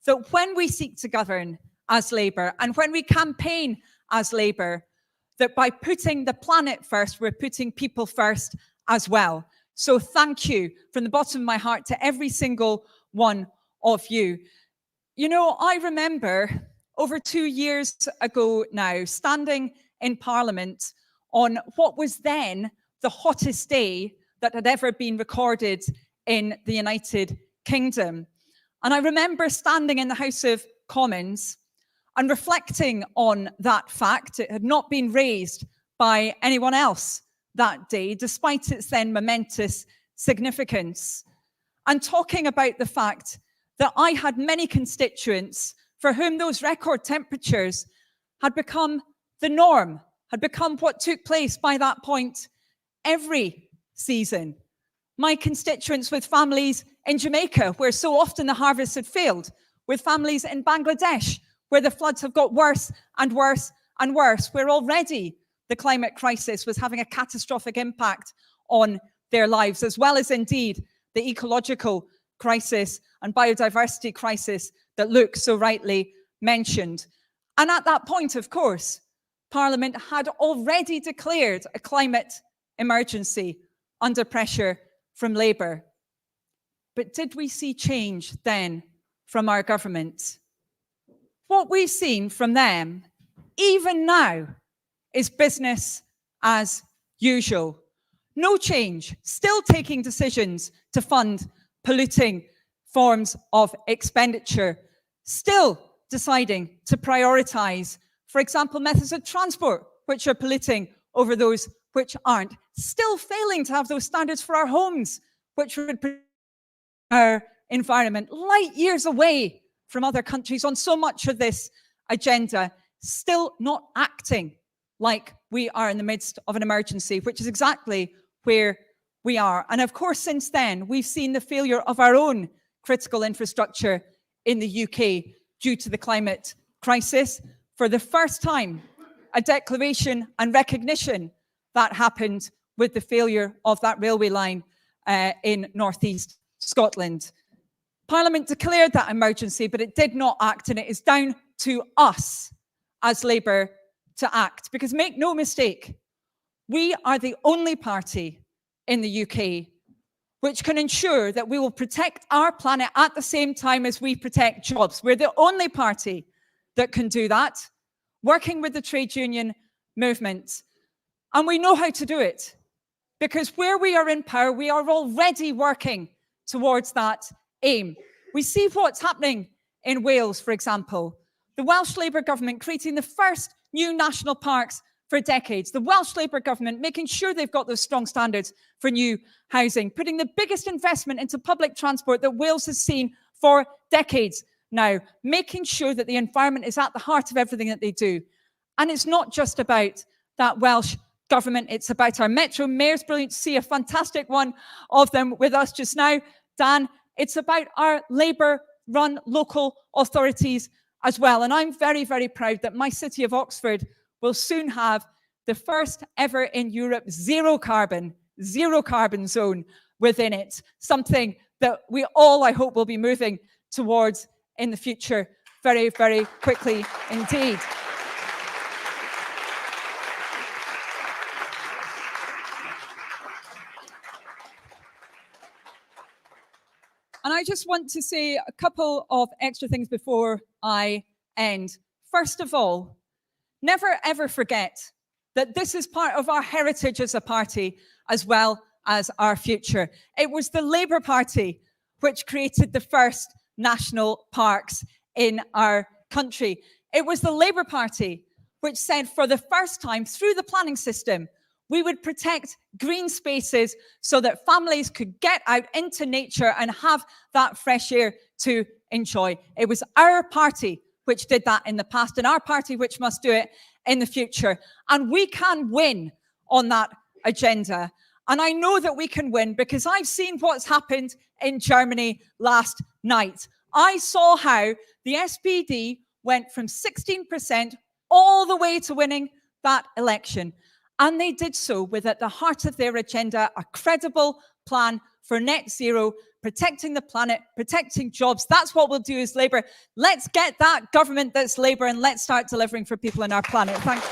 that when we seek to govern as Labour and when we campaign as Labour, that by putting the planet first, we're putting people first as well. So thank you from the bottom of my heart to every single one of you. You know, I remember over 2 years ago now, standing in Parliament on what was then the hottest day that had ever been recorded in the United Kingdom. And I remember standing in the House of Commons and reflecting on that fact. It had not been raised by anyone else that day, despite its then momentous significance, and talking about the fact that I had many constituents for whom those record temperatures had become the norm, had become what took place by that point every season. My constituents with families in Jamaica, where so often the harvest had failed, with families in Bangladesh, where the floods have got worse and worse and worse, where already the climate crisis was having a catastrophic impact on their lives, as well as indeed the ecological crisis and biodiversity crisis that Luke so rightly mentioned. And at that point, of course, Parliament had already declared a climate emergency under pressure from Labour. But did we see change then from our government? What we've seen from them, even now, is business as usual. No change, still taking decisions to fund polluting forms of expenditure, still deciding to prioritise, for example, methods of transport which are polluting over those which aren't, still failing to have those standards for our homes, which would protect our environment, light years away from other countries on so much of this agenda, still not acting like we are in the midst of an emergency, which is exactly where we are. And of course, since then, we've seen the failure of our own critical infrastructure in the UK due to the climate crisis. For the first time, a declaration and recognition that happened with the failure of that railway line in northeast Scotland. Parliament declared that emergency, but it did not act, and it is down to us as Labour to act. Because make no mistake, we are the only party in the UK which can ensure that we will protect our planet at the same time as we protect jobs. We're the only party that can do that. working with the trade union movement. And we know how to do it, because where we are in power, we are already working towards that aim. We see what's happening in Wales, for example. The Welsh Labour government creating the first new national parks for decades. The Welsh Labour government making sure they've got those strong standards for new housing, putting the biggest investment into public transport that Wales has seen for decades now, making sure that the environment is at the heart of everything that they do. And it's not just about that Welsh government, it's about our Metro mayors. Brilliant to see a fantastic one of them with us just now. Dan, it's about our Labour-run local authorities as well. And I'm very, very proud that my city of Oxford will soon have the first ever in Europe zero carbon zone within it. Something that we all, I hope, will be moving towards in the future very, very quickly indeed. And I just want to say a couple of extra things before I end. First of all, never ever forget that this is part of our heritage as a party as well as our future. It was the Labour Party which created the first national parks in our country. It was the Labour Party which said for the first time through the planning system, we would protect green spaces so that families could get out into nature and have that fresh air to enjoy. It was our party which did that in the past, and our party which must do it in the future. And we can win on that agenda. And I know that we can win because I've seen what's happened in Germany last night. I saw how the SPD went from 16% all the way to winning that election. And they did so with, at the heart of their agenda, a credible plan for net zero, protecting the planet, protecting jobs. That's what we'll do as Labour. Let's get that government that's Labour and let's start delivering for people on our planet. Thank you.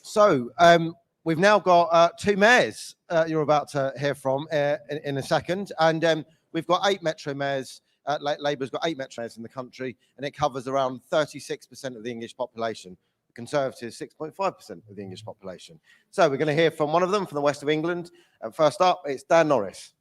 So we've now got two mayors you're about to hear from in a second. And we've got 8 Metro mayors. Labour's got 8 Metro mayors in the country, and it covers around 36% of the English population. The Conservatives, 6.5% of the English population. So we're going to hear from one of them from the west of England. And first up, it's Dan Norris.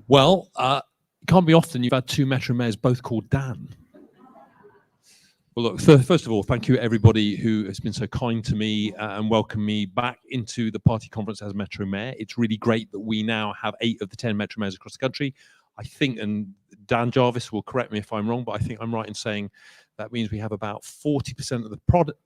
Well, it can't be often you've had 2 Metro mayors both called Dan. Well, look, first of all, thank you everybody who has been so kind to me and welcomed me back into the party conference as Metro Mayor. It's really great that we now have 8 of the 10 Metro Mayors across the country. I think, and Dan Jarvis will correct me if I'm wrong, but I think I'm right in saying that means we have about 40% of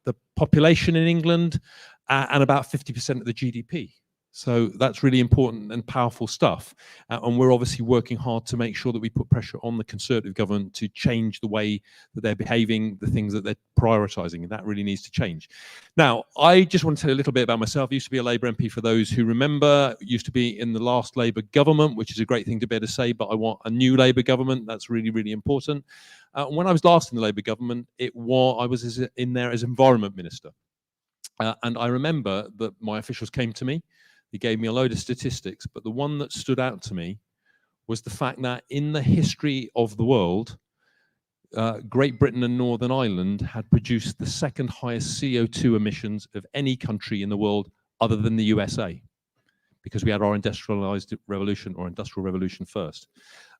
the population in England and about 50% of the GDP. So that's really important and powerful stuff. And we're obviously working hard to make sure that we put pressure on the Conservative government to change the way that they're behaving, the things that they're prioritising, and that really needs to change. Now, I just want to tell you a little bit about myself. I used to be a Labour MP, for those who remember. Used to be in the last Labour government, which is a great thing to be able to say, but I want a new Labour government. That's really, really important. When I was last in the Labour government, I was in there as Environment Minister. And I remember that my officials came to me. He gave me a load of statistics, but the one that stood out to me was the fact that in the history of the world, Great Britain and Northern Ireland had produced the second highest CO2 emissions of any country in the world other than the USA, because we had our industrial revolution first.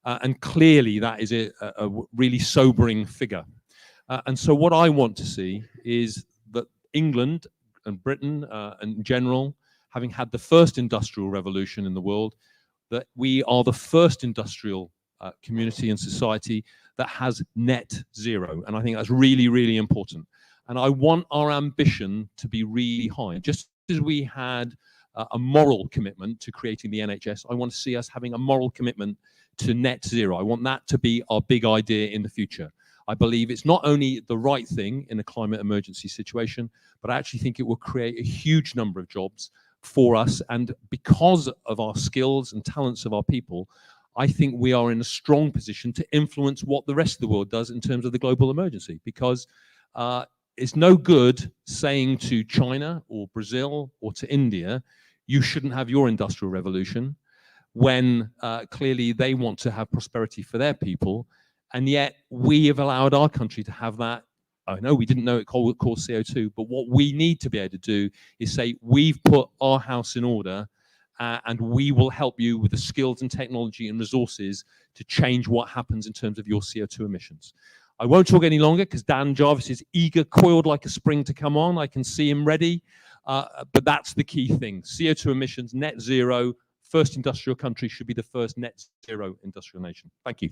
And clearly that is a really sobering figure. And so what I want to see is that England and Britain in general, having had the first industrial revolution in the world, that we are the first industrial community and society that has net zero. And I think that's really, really important. And I want our ambition to be really high. Just as we had a moral commitment to creating the NHS, I want to see us having a moral commitment to net zero. I want that to be our big idea in the future. I believe it's not only the right thing in a climate emergency situation, but I actually think it will create a huge number of jobs for us. And because of our skills and talents of our people, I think we are in a strong position to influence what the rest of the world does in terms of the global emergency, because it's no good saying to China or Brazil or to India, you shouldn't have your industrial revolution, when clearly they want to have prosperity for their people. And yet we have allowed our country to have that. I know we didn't know it called CO2, but what we need to be able to do is say, we've put our house in order, and we will help you with the skills and technology and resources to change what happens in terms of your CO2 emissions. I won't talk any longer because Dan Jarvis is eager, coiled like a spring to come on. I can see him ready, but that's the key thing. CO2 emissions, net zero, first industrial country should be the first net zero industrial nation. Thank you.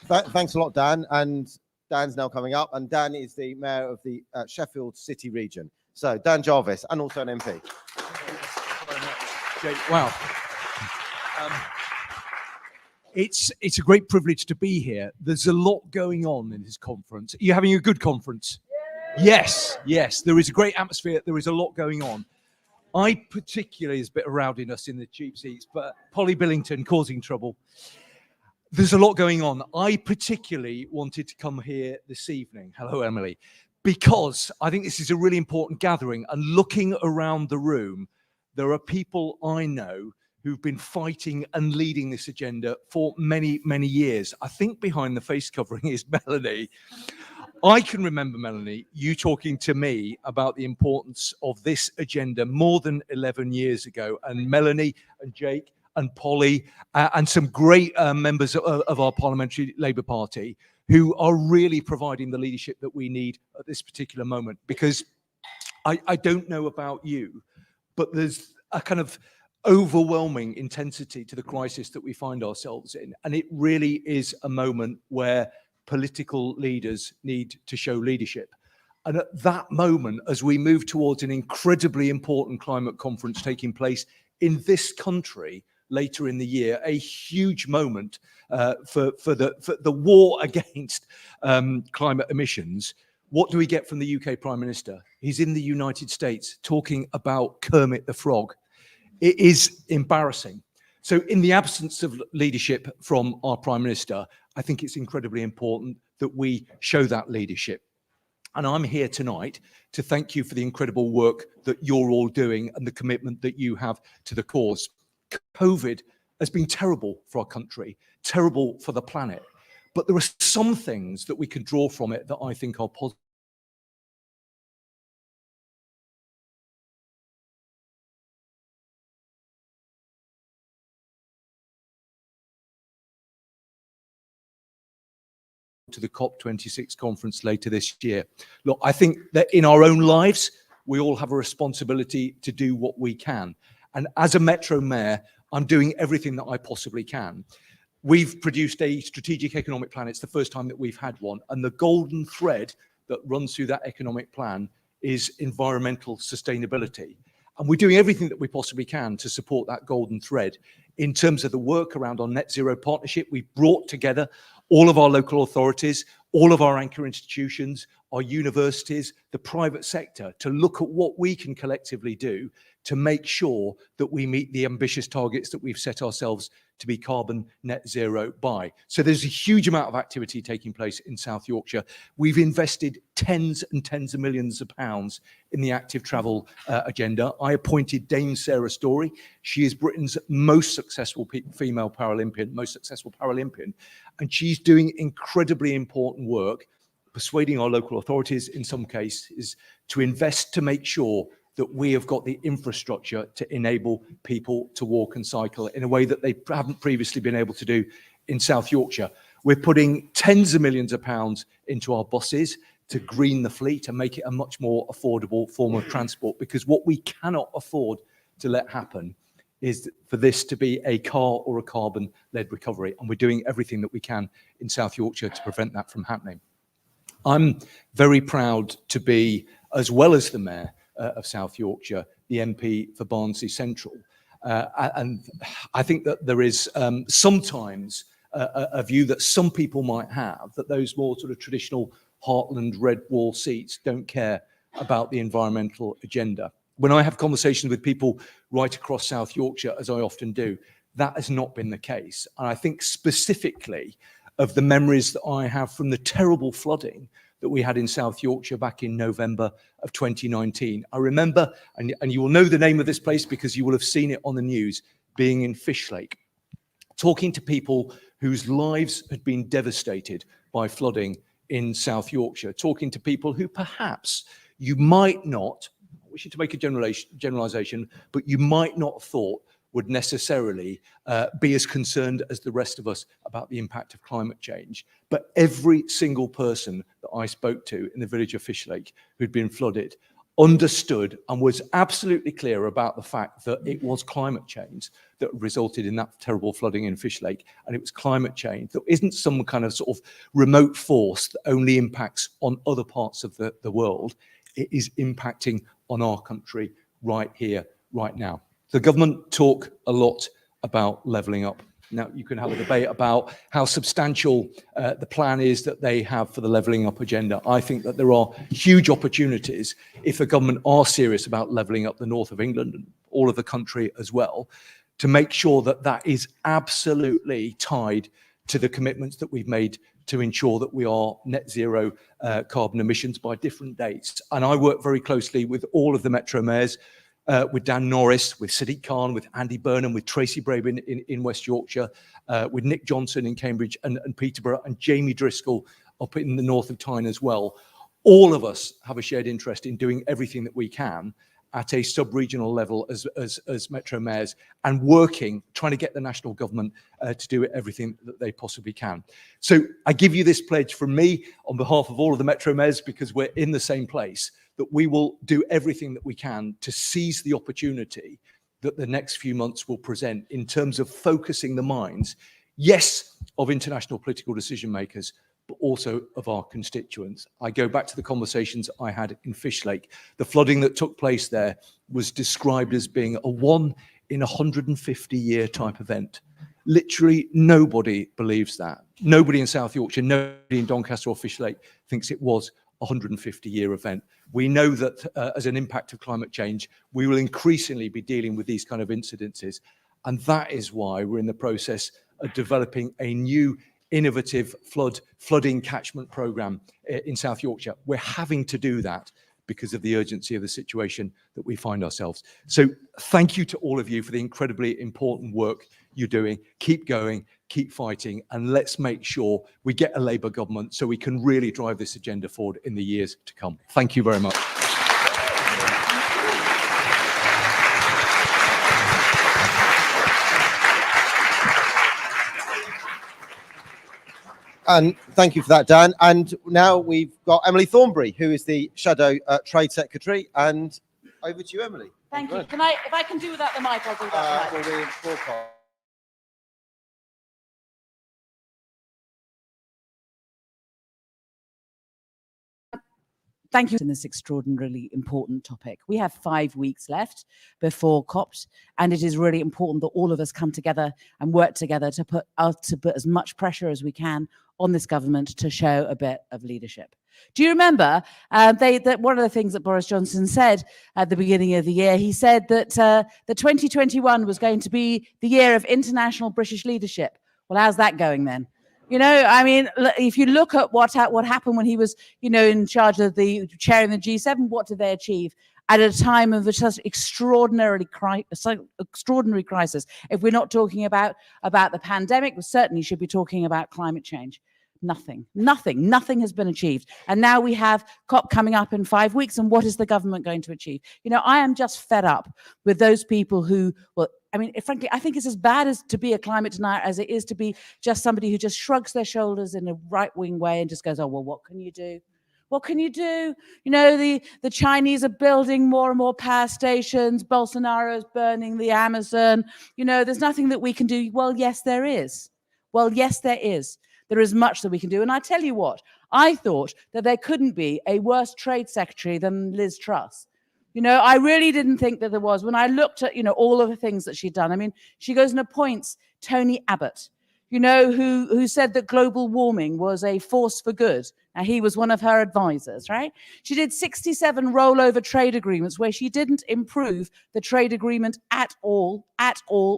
Thanks a lot, Dan. And Dan's now coming up, and Dan is the mayor of the Sheffield City region. So Dan Jarvis, and also an MP. Wow. It's a great privilege to be here. There's a lot going on in this conference. Are you having a good conference? Yes, yes. There is a great atmosphere. There is a lot going on. I particularly, there's a bit of rowdiness in the cheap seats, but Polly Billington causing trouble. There's a lot going on. I particularly wanted to come here this evening. Hello, Emily. Because I think this is a really important gathering. And looking around the room, there are people I know who've been fighting and leading this agenda for many, many years. I think behind the face covering is Melanie. I can remember, Melanie, you talking to me about the importance of this agenda more than 11 years ago. And Melanie and Jake and Polly and some great members of our Parliamentary Labour Party who are really providing the leadership that we need at this particular moment. Because I don't know about you, but there's a kind of overwhelming intensity to the crisis that we find ourselves in. And it really is a moment where political leaders need to show leadership. And at that moment, as we move towards an incredibly important climate conference taking place in this country later in the year, a huge moment for the war against climate emissions, what do we get from the UK Prime Minister? He's in the United States talking about Kermit the Frog. It is embarrassing. So in the absence of leadership from our Prime Minister, I think it's incredibly important that we show that leadership. And I'm here tonight to thank you for the incredible work that you're all doing and the commitment that you have to the cause. COVID has been terrible for our country, terrible for the planet, but there are some things that we can draw from it that I think are positive. To the COP26 conference later this year. Look, I think that in our own lives, we all have a responsibility to do what we can. And as a Metro Mayor, I'm doing everything that I possibly can. We've produced a strategic economic plan. It's the first time that we've had one. And the golden thread that runs through that economic plan is environmental sustainability. And we're doing everything that we possibly can to support that golden thread. In terms of the work around our net zero partnership, we've brought together all of our local authorities, all of our anchor institutions, our universities, the private sector, to look at what we can collectively do to make sure that we meet the ambitious targets that we've set ourselves to be carbon net zero by. So there's a huge amount of activity taking place in South Yorkshire. We've invested tens and tens of millions of pounds in the active travel agenda. I appointed Dame Sarah Story. She is Britain's most successful female Paralympian, and she's doing incredibly important work, persuading our local authorities in some cases to invest to make sure that we have got the infrastructure to enable people to walk and cycle in a way that they haven't previously been able to do in South Yorkshire. We're putting tens of millions of pounds into our buses to green the fleet and make it a much more affordable form of transport, because what we cannot afford to let happen is for this to be a car or a carbon-led recovery. And we're doing everything that we can in South Yorkshire to prevent that from happening. I'm very proud to be, as well as the Mayor of South Yorkshire, the MP for Barnsley Central. And I think that there is sometimes a view that some people might have, that those more sort of traditional heartland red wall seats don't care about the environmental agenda. When I have conversations with people right across South Yorkshire, as I often do, that has not been the case. And I think specifically of the memories that I have from the terrible flooding that we had in South Yorkshire back in November of 2019. I remember, and you will know the name of this place because you will have seen it on the news, being in Fishlake, talking to people whose lives had been devastated by flooding in South Yorkshire, talking to people who perhaps you might not, I wish you to make a generalization, but you might not have thought would necessarily be as concerned as the rest of us about the impact of climate change. But every single person that I spoke to in the village of Fishlake who'd been flooded understood and was absolutely clear about the fact that it was climate change that resulted in that terrible flooding in Fishlake, and it was climate change that isn't some kind of sort of remote force that only impacts on other parts of the world. It is impacting on our country right here, right now. The government talk a lot about levelling up. Now, you can have a debate about how substantial the plan is that they have for the levelling up agenda. I think that there are huge opportunities if the government are serious about levelling up the north of England and all of the country as well, to make sure that that is absolutely tied to the commitments that we've made to ensure that we are net zero carbon emissions by different dates. And I work very closely with all of the Metro mayors, with Dan Norris, with Sadiq Khan, with Andy Burnham, with Tracy Brabin in West Yorkshire, with Nick Johnson in Cambridge and Peterborough, and Jamie Driscoll up in the north of Tyne as well. All of us have a shared interest in doing everything that we can at a sub-regional level as Metro mayors, and working, trying to get the national government to do everything that they possibly can. So I give you this pledge from me on behalf of all of the Metro mayors, because we're in the same place, that we will do everything that we can to seize the opportunity that the next few months will present in terms of focusing the minds, yes, of international political decision makers, but also of our constituents. I go back to the conversations I had in Fishlake. The flooding that took place there was described as being a 1 in 150 year type event. Literally nobody believes that. Nobody in South Yorkshire, nobody in Doncaster or Fishlake thinks it was a 150-year event. We know that as an impact of climate change, we will increasingly be dealing with these kind of incidences. And that is why we're in the process of developing a new innovative flooding catchment programme in South Yorkshire. We're having to do that because of the urgency of the situation that we find ourselves. So thank you to all of you for the incredibly important work you're doing. Keep going, keep fighting, and let's make sure we get a Labour government so we can really drive this agenda forward in the years to come. Thank you very much. And thank you for that, Dan. And now we've got Emily Thornberry, who is the Shadow Trade Secretary. And over to you, Emily. Thank you. Can if I can do without the mic, I'll do that. Thank you. In this extraordinarily important topic. We have 5 weeks left before COP, and it is really important that all of us come together and work together to put as much pressure as we can on this government to show a bit of leadership. Do you remember that one of the things that Boris Johnson said at the beginning of the year? He said that the 2021 was going to be the year of international British leadership. Well, how's that going then? You know, I mean, if you look at what happened when he was, you know, in charge of the chairing the G7, what did they achieve at a time of such extraordinary crisis? If we're not talking about the pandemic, we certainly should be talking about climate change. Nothing has been achieved. And now we have COP coming up in 5 weeks. And what is the government going to achieve? You know, I am just fed up with those people who, well, I mean, frankly, I think it's as bad as to be a climate denier as it is to be just somebody who just shrugs their shoulders in a right-wing way and just goes, oh, well, what can you do? What can you do? You know, the Chinese are building more and more power stations. Bolsonaro's burning the Amazon. You know, there's nothing that we can do. Well, yes, there is. Well, yes, there is. There is much that we can do. And I tell you what, I thought that there couldn't be a worse trade secretary than Liz Truss. You know, I really didn't think that there was. When I looked at, you know, all of the things that she'd done, I mean, she goes and appoints Tony Abbott. You know, who said that global warming was a force for good. Now, he was one of her advisors, right? She did 67 rollover trade agreements where she didn't improve the trade agreement at all,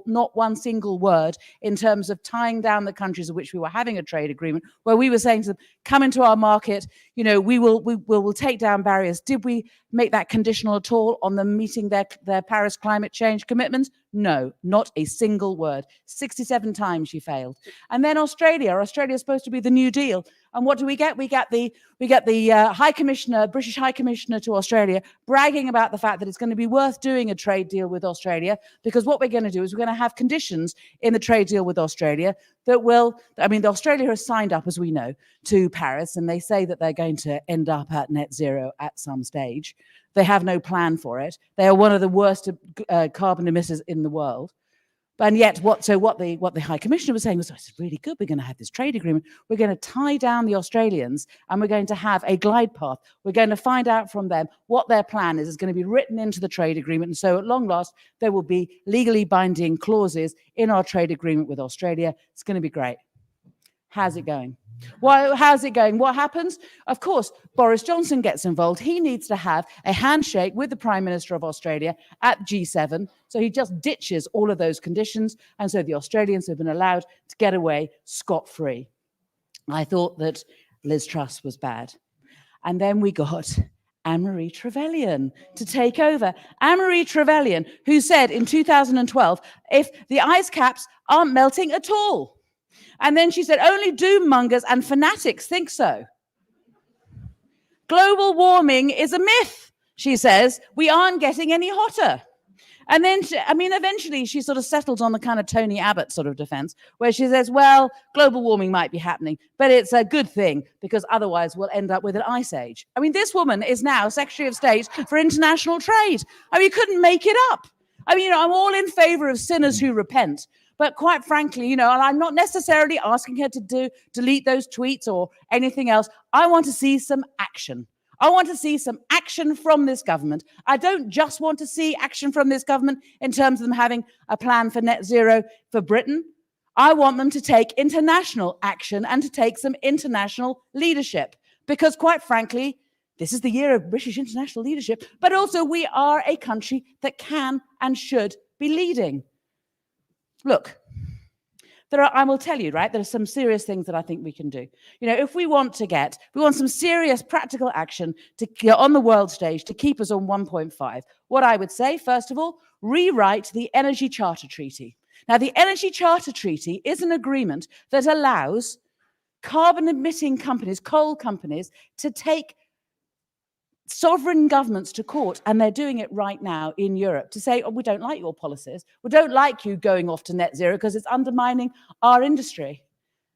not one single word in terms of tying down the countries of which we were having a trade agreement, where we were saying to them, come into our market, you know, we will take down barriers. Did we make that conditional at all on them meeting their Paris climate change commitments? No, not a single word. 67 times she failed. And then Australia is supposed to be the New Deal. And what do we get? We get the High Commissioner, British High Commissioner to Australia, bragging about the fact that it's going to be worth doing a trade deal with Australia, because what we're going to do is we're going to have conditions in the trade deal with Australia that will, I mean, Australia has signed up, as we know, to Paris, and they say that they're going to end up at net zero at some stage. They have no plan for it. They are one of the worst carbon emitters in the world. And yet, what the High Commissioner was saying was, oh, it's really good. We're going to have this trade agreement. We're going to tie down the Australians, and we're going to have a glide path. We're going to find out from them what their plan is. It's going to be written into the trade agreement. And so at long last, there will be legally binding clauses in our trade agreement with Australia. It's going to be great. How's it going? Well, how's it going? What happens? Of course, Boris Johnson gets involved. He needs to have a handshake with the Prime Minister of Australia at G7. So he just ditches all of those conditions. And so the Australians have been allowed to get away scot-free. I thought that Liz Truss was bad. And then we got Anne-Marie Trevelyan to take over. Anne-Marie Trevelyan, who said in 2012, if the ice caps aren't melting at all. And then she said, only doom mongers and fanatics think so. Global warming is a myth, she says. We aren't getting any hotter. And then, eventually she sort of settled on the kind of Tony Abbott sort of defense, where she says, well, global warming might be happening, but it's a good thing because otherwise we'll end up with an ice age. I mean, this woman is now Secretary of State for International Trade. I mean, you couldn't make it up. I mean, I'm all in favor of sinners who repent. But quite frankly, and I'm not necessarily asking her to delete those tweets or anything else. I want to see some action. I want to see some action from this government. I don't just want to see action from this government in terms of them having a plan for net zero for Britain. I want them to take international action and to take some international leadership. Because quite frankly, this is the year of British international leadership, but also we are a country that can and should be leading. Look, I will tell you, right, there are some serious things that I think we can do. If we want some serious practical action to get on the world stage to keep us on 1.5, what I would say, first of all, rewrite the Energy Charter Treaty. Now, the Energy Charter Treaty is an agreement that allows carbon-emitting companies, coal companies, to take sovereign governments to court, and they're doing it right now in Europe to say, oh, we don't like your policies. We don't like you going off to net zero because it's undermining our industry.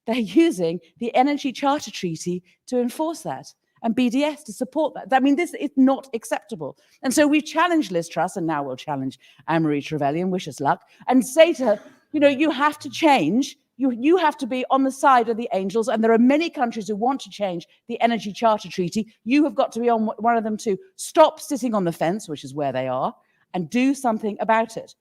They're using the Energy Charter Treaty to enforce that and BDS to support that. I mean, this is not acceptable. And so we've challenged Liz Truss, and now we'll challenge Anne-Marie Trevelyan, wish us luck, and say to her, you have to change. You have to be on the side of the angels, and there are many countries who want to change the Energy Charter Treaty. You have got to be on one of them too. Stop sitting on the fence, which is where they are, and do something about it.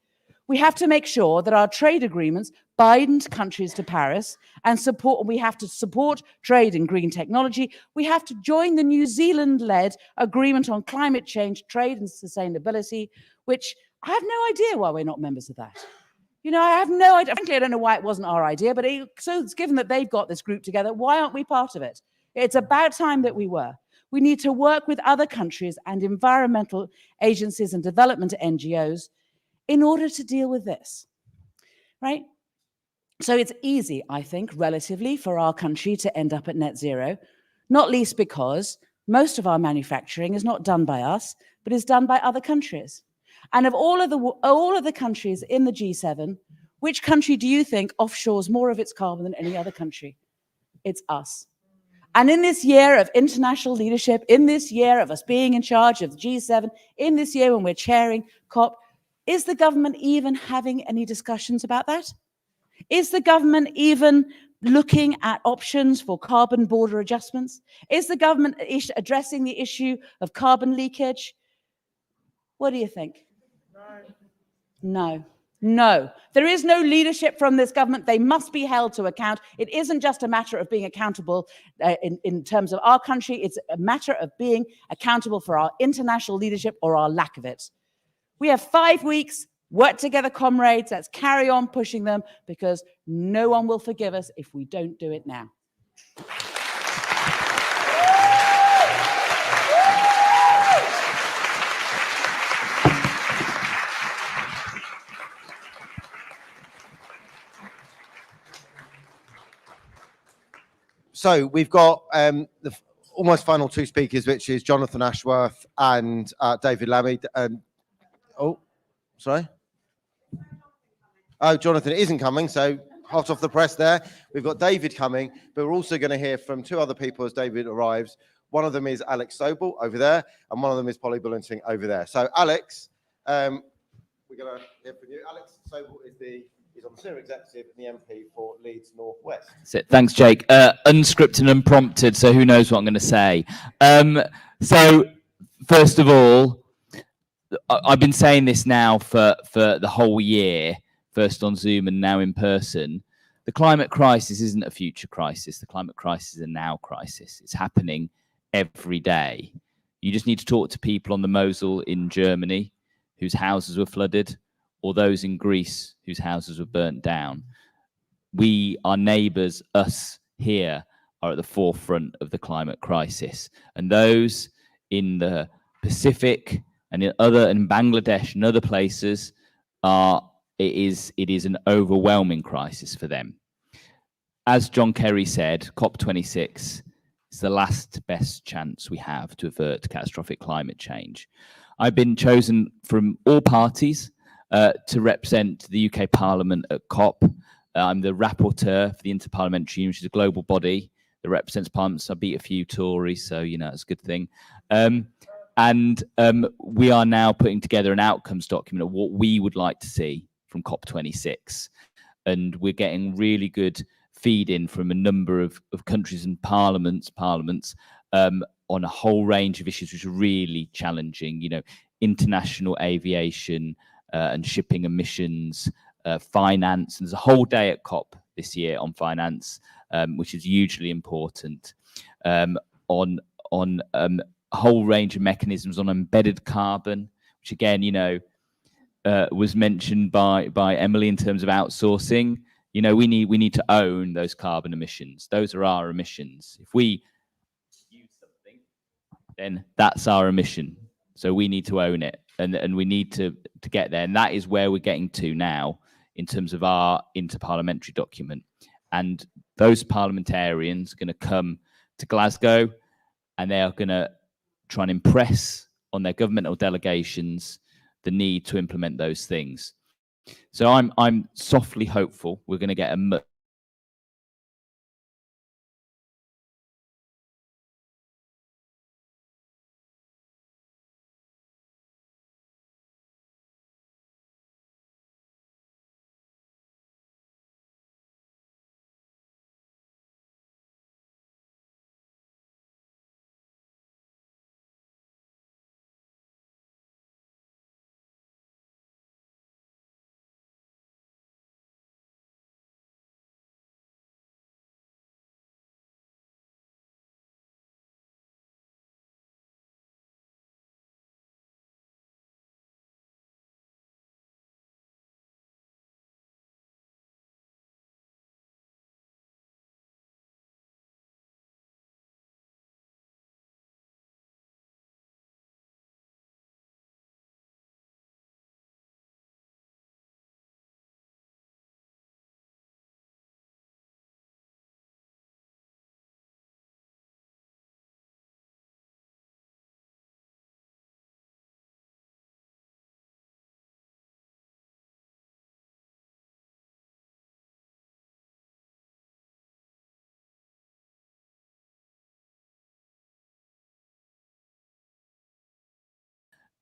We have to make sure that our trade agreements bind countries to Paris and support. We have to support trade in green technology. We have to join the New Zealand-led agreement on climate change, trade and sustainability, which I have no idea why we're not members of that. I have no idea. Frankly, I don't know why it wasn't our idea, but it's given that they've got this group together, why aren't we part of it? It's about time that we were. We need to work with other countries and environmental agencies and development NGOs in order to deal with this, right? So it's easy, I think, relatively, for our country to end up at net zero, not least because most of our manufacturing is not done by us, but is done by other countries. And of all of the countries in the G7, which country do you think offshores more of its carbon than any other country? It's us. And in this year of international leadership, in this year of us being in charge of the G7, in this year when we're chairing COP, is the government even having any discussions about that? Is the government even looking at options for carbon border adjustments? Is the government addressing the issue of carbon leakage? What do you think? No. No, there is no leadership from this government. They must be held to account. It isn't just a matter of being accountable in terms of our country. It's a matter of being accountable for our international leadership or our lack of it. We have 5 weeks. Work together, comrades. Let's carry on pushing them, because no one will forgive us if we don't do it now. So we've got the almost final two speakers, which is Jonathan Ashworth and David Lammy. Oh, sorry. Oh, Jonathan isn't coming, so hot off the press there. We've got David coming, but we're also going to hear from two other people as David arrives. One of them is Alex Sobel over there, and one of them is Polly Bullenting over there. So Alex, we're going to hear from you. Alex Sobel is on the SERA executive and the MP for Leeds North West. Thanks, Jake. Unscripted and unprompted, so who knows what I'm going to say. So first of all, I've been saying this now for the whole year, first on Zoom and now in person. The climate crisis isn't a future crisis. The climate crisis is a now crisis. It's happening every day. You just need to talk to people on the Mosel in Germany whose houses were flooded, or those in Greece whose houses were burnt down. We, our neighbours, us here, are at the forefront of the climate crisis. And those in the Pacific and in Bangladesh and other places, it is an overwhelming crisis for them. As John Kerry said, COP26 is the last best chance we have to avert catastrophic climate change. I've been chosen from all parties to represent the UK Parliament at COP. I'm the rapporteur for the Interparliamentary Union, which is a global body that represents parliaments. I beat a few Tories, so you know it's a good thing. And we are now putting together an outcomes document of what we would like to see from COP26, and we're getting really good feed-in from a number of countries and parliaments on a whole range of issues which are really challenging. You know, international aviation. And shipping emissions, finance. And there's a whole day at COP this year on finance, which is hugely important. On a whole range of mechanisms on embedded carbon, which again, you know, was mentioned by Emily in terms of outsourcing. You know, we need to own those carbon emissions. Those are our emissions. If we use something, then that's our emission. So we need to own it. And we need to get there. And that is where we're getting to now in terms of our interparliamentary document. And those parliamentarians are going to come to Glasgow, and they are going to try and impress on their governmental delegations the need to implement those things. So I'm softly hopeful we're going to get a much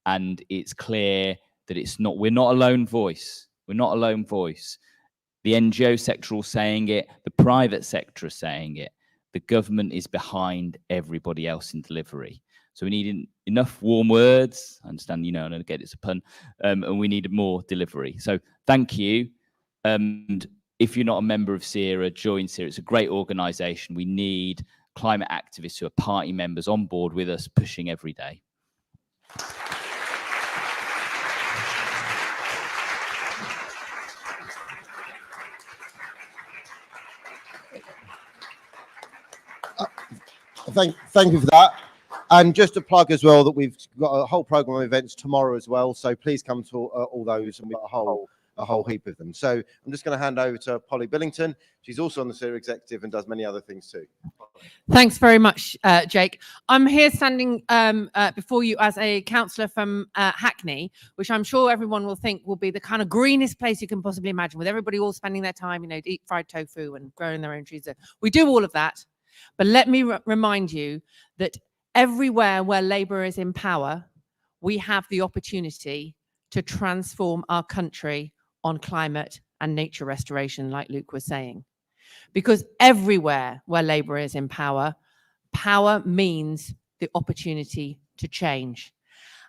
and it's clear that we're not a lone voice. We're not a lone voice. The NGO sector are saying it, the private sector is saying it. The government is behind everybody else in delivery. So we need enough warm words. I understand, you know, and I get it's a pun, and we need more delivery. So thank you. And if you're not a member of SERA, join SERA. It's a great organisation. We need climate activists who are party members on board with us, pushing every day. Thank you for that. And just to plug as well that we've got a whole program of events tomorrow as well. So please come to all those, and we've got a whole heap of them. So I'm just going to hand over to Polly Billington. She's also on the SERA executive and does many other things too. Thanks very much, Jake. I'm here standing before you as a councillor from Hackney, which I'm sure everyone will think will be the kind of greenest place you can possibly imagine, with everybody all spending their time, you know, to eat fried tofu and growing their own trees. We do all of that. But let me remind you that everywhere where Labour is in power, we have the opportunity to transform our country on climate and nature restoration, like Luke was saying. Because everywhere where Labour is in power, power means the opportunity to change.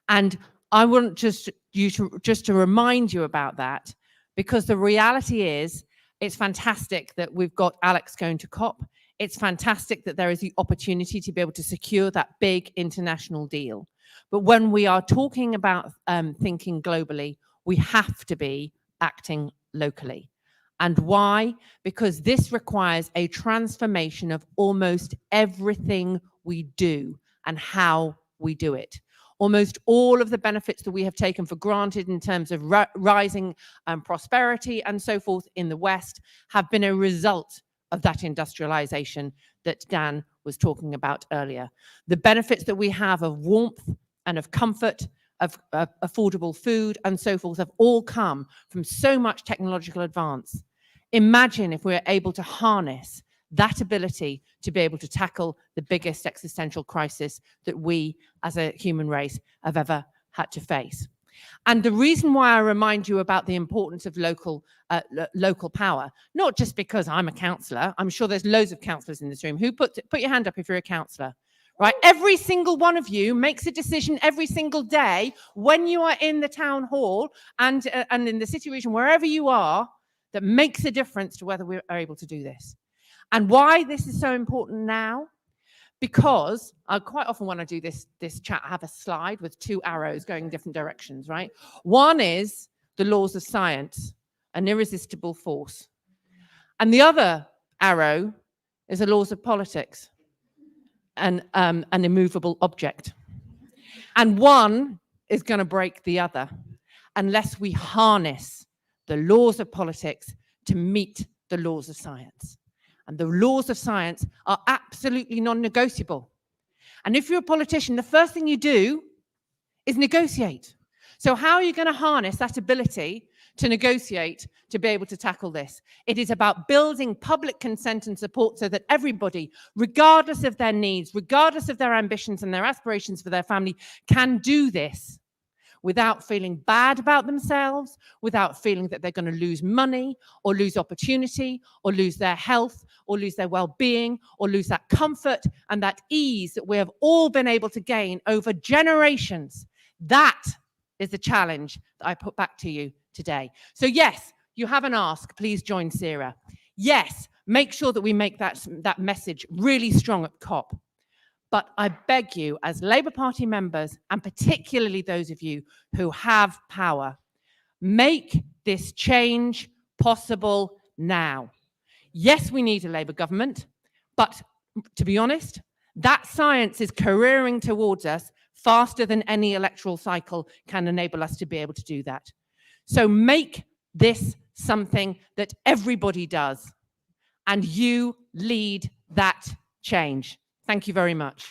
And I want just to remind you about that, because the reality is, it's fantastic that we've got Alex going to COP. It's fantastic that there is the opportunity to be able to secure that big international deal. But when we are talking about thinking globally, we have to be acting locally. And why? Because this requires a transformation of almost everything we do and how we do it. Almost all of the benefits that we have taken for granted in terms of rising prosperity and so forth in the West have been a result of that industrialization that Dan was talking about earlier. The benefits that we have of warmth and of comfort, of affordable food and so forth have all come from so much technological advance. Imagine if we're able to harness that ability to be able to tackle the biggest existential crisis that we as a human race have ever had to face. And the reason why I remind you about the importance of local power, not just because I'm a councillor, I'm sure there's loads of councillors in this room. Put your hand up if you're a councillor, right? Every single one of you makes a decision every single day when you are in the town hall and in the city region, wherever you are, that makes a difference to whether we are able to do this. And why this is so important now? Because I quite often when I do this chat, I have a slide with two arrows going different directions, right? One is the laws of science, an irresistible force. And the other arrow is the laws of politics, an immovable object. And one is going to break the other unless we harness the laws of politics to meet the laws of science. And the laws of science are absolutely non-negotiable. And if you're a politician, the first thing you do is negotiate. So how are you going to harness that ability to negotiate to be able to tackle this? It is about building public consent and support so that everybody, regardless of their needs, regardless of their ambitions and their aspirations for their family, can do this without feeling bad about themselves, without feeling that they're going to lose money or lose opportunity or lose their health or lose their well-being or lose that comfort and that ease that we have all been able to gain over generations. That is the challenge that I put back to you today. So yes, you have an ask, please join SERA. Yes, make sure that we make that message really strong at COP. But I beg you, as Labour Party members, and particularly those of you who have power, make this change possible now. Yes, we need a Labour government, but to be honest, that science is careering towards us faster than any electoral cycle can enable us to be able to do that. So make this something that everybody does, and you lead that change. Thank you very much.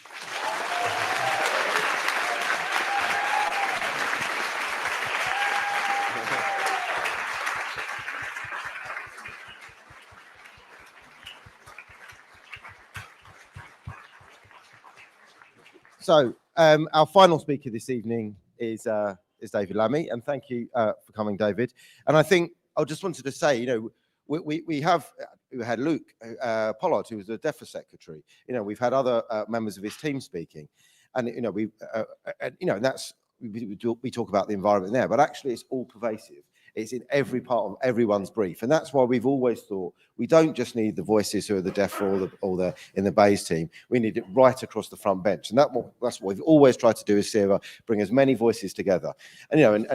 So our final speaker this evening is David Lammy, and thank you for coming, David. And I think I just wanted to say, you know, we had Luke Pollard, who was the DEFRA secretary. You know, we've had other members of his team speaking, And that's we talk about the environment there, but actually it's all pervasive. It's in every part of everyone's brief, and that's why we've always thought we don't just need the voices who are the deaf or the in the Bays team. We need it right across the front bench, and that's what we've always tried to do as SERA, bring as many voices together. And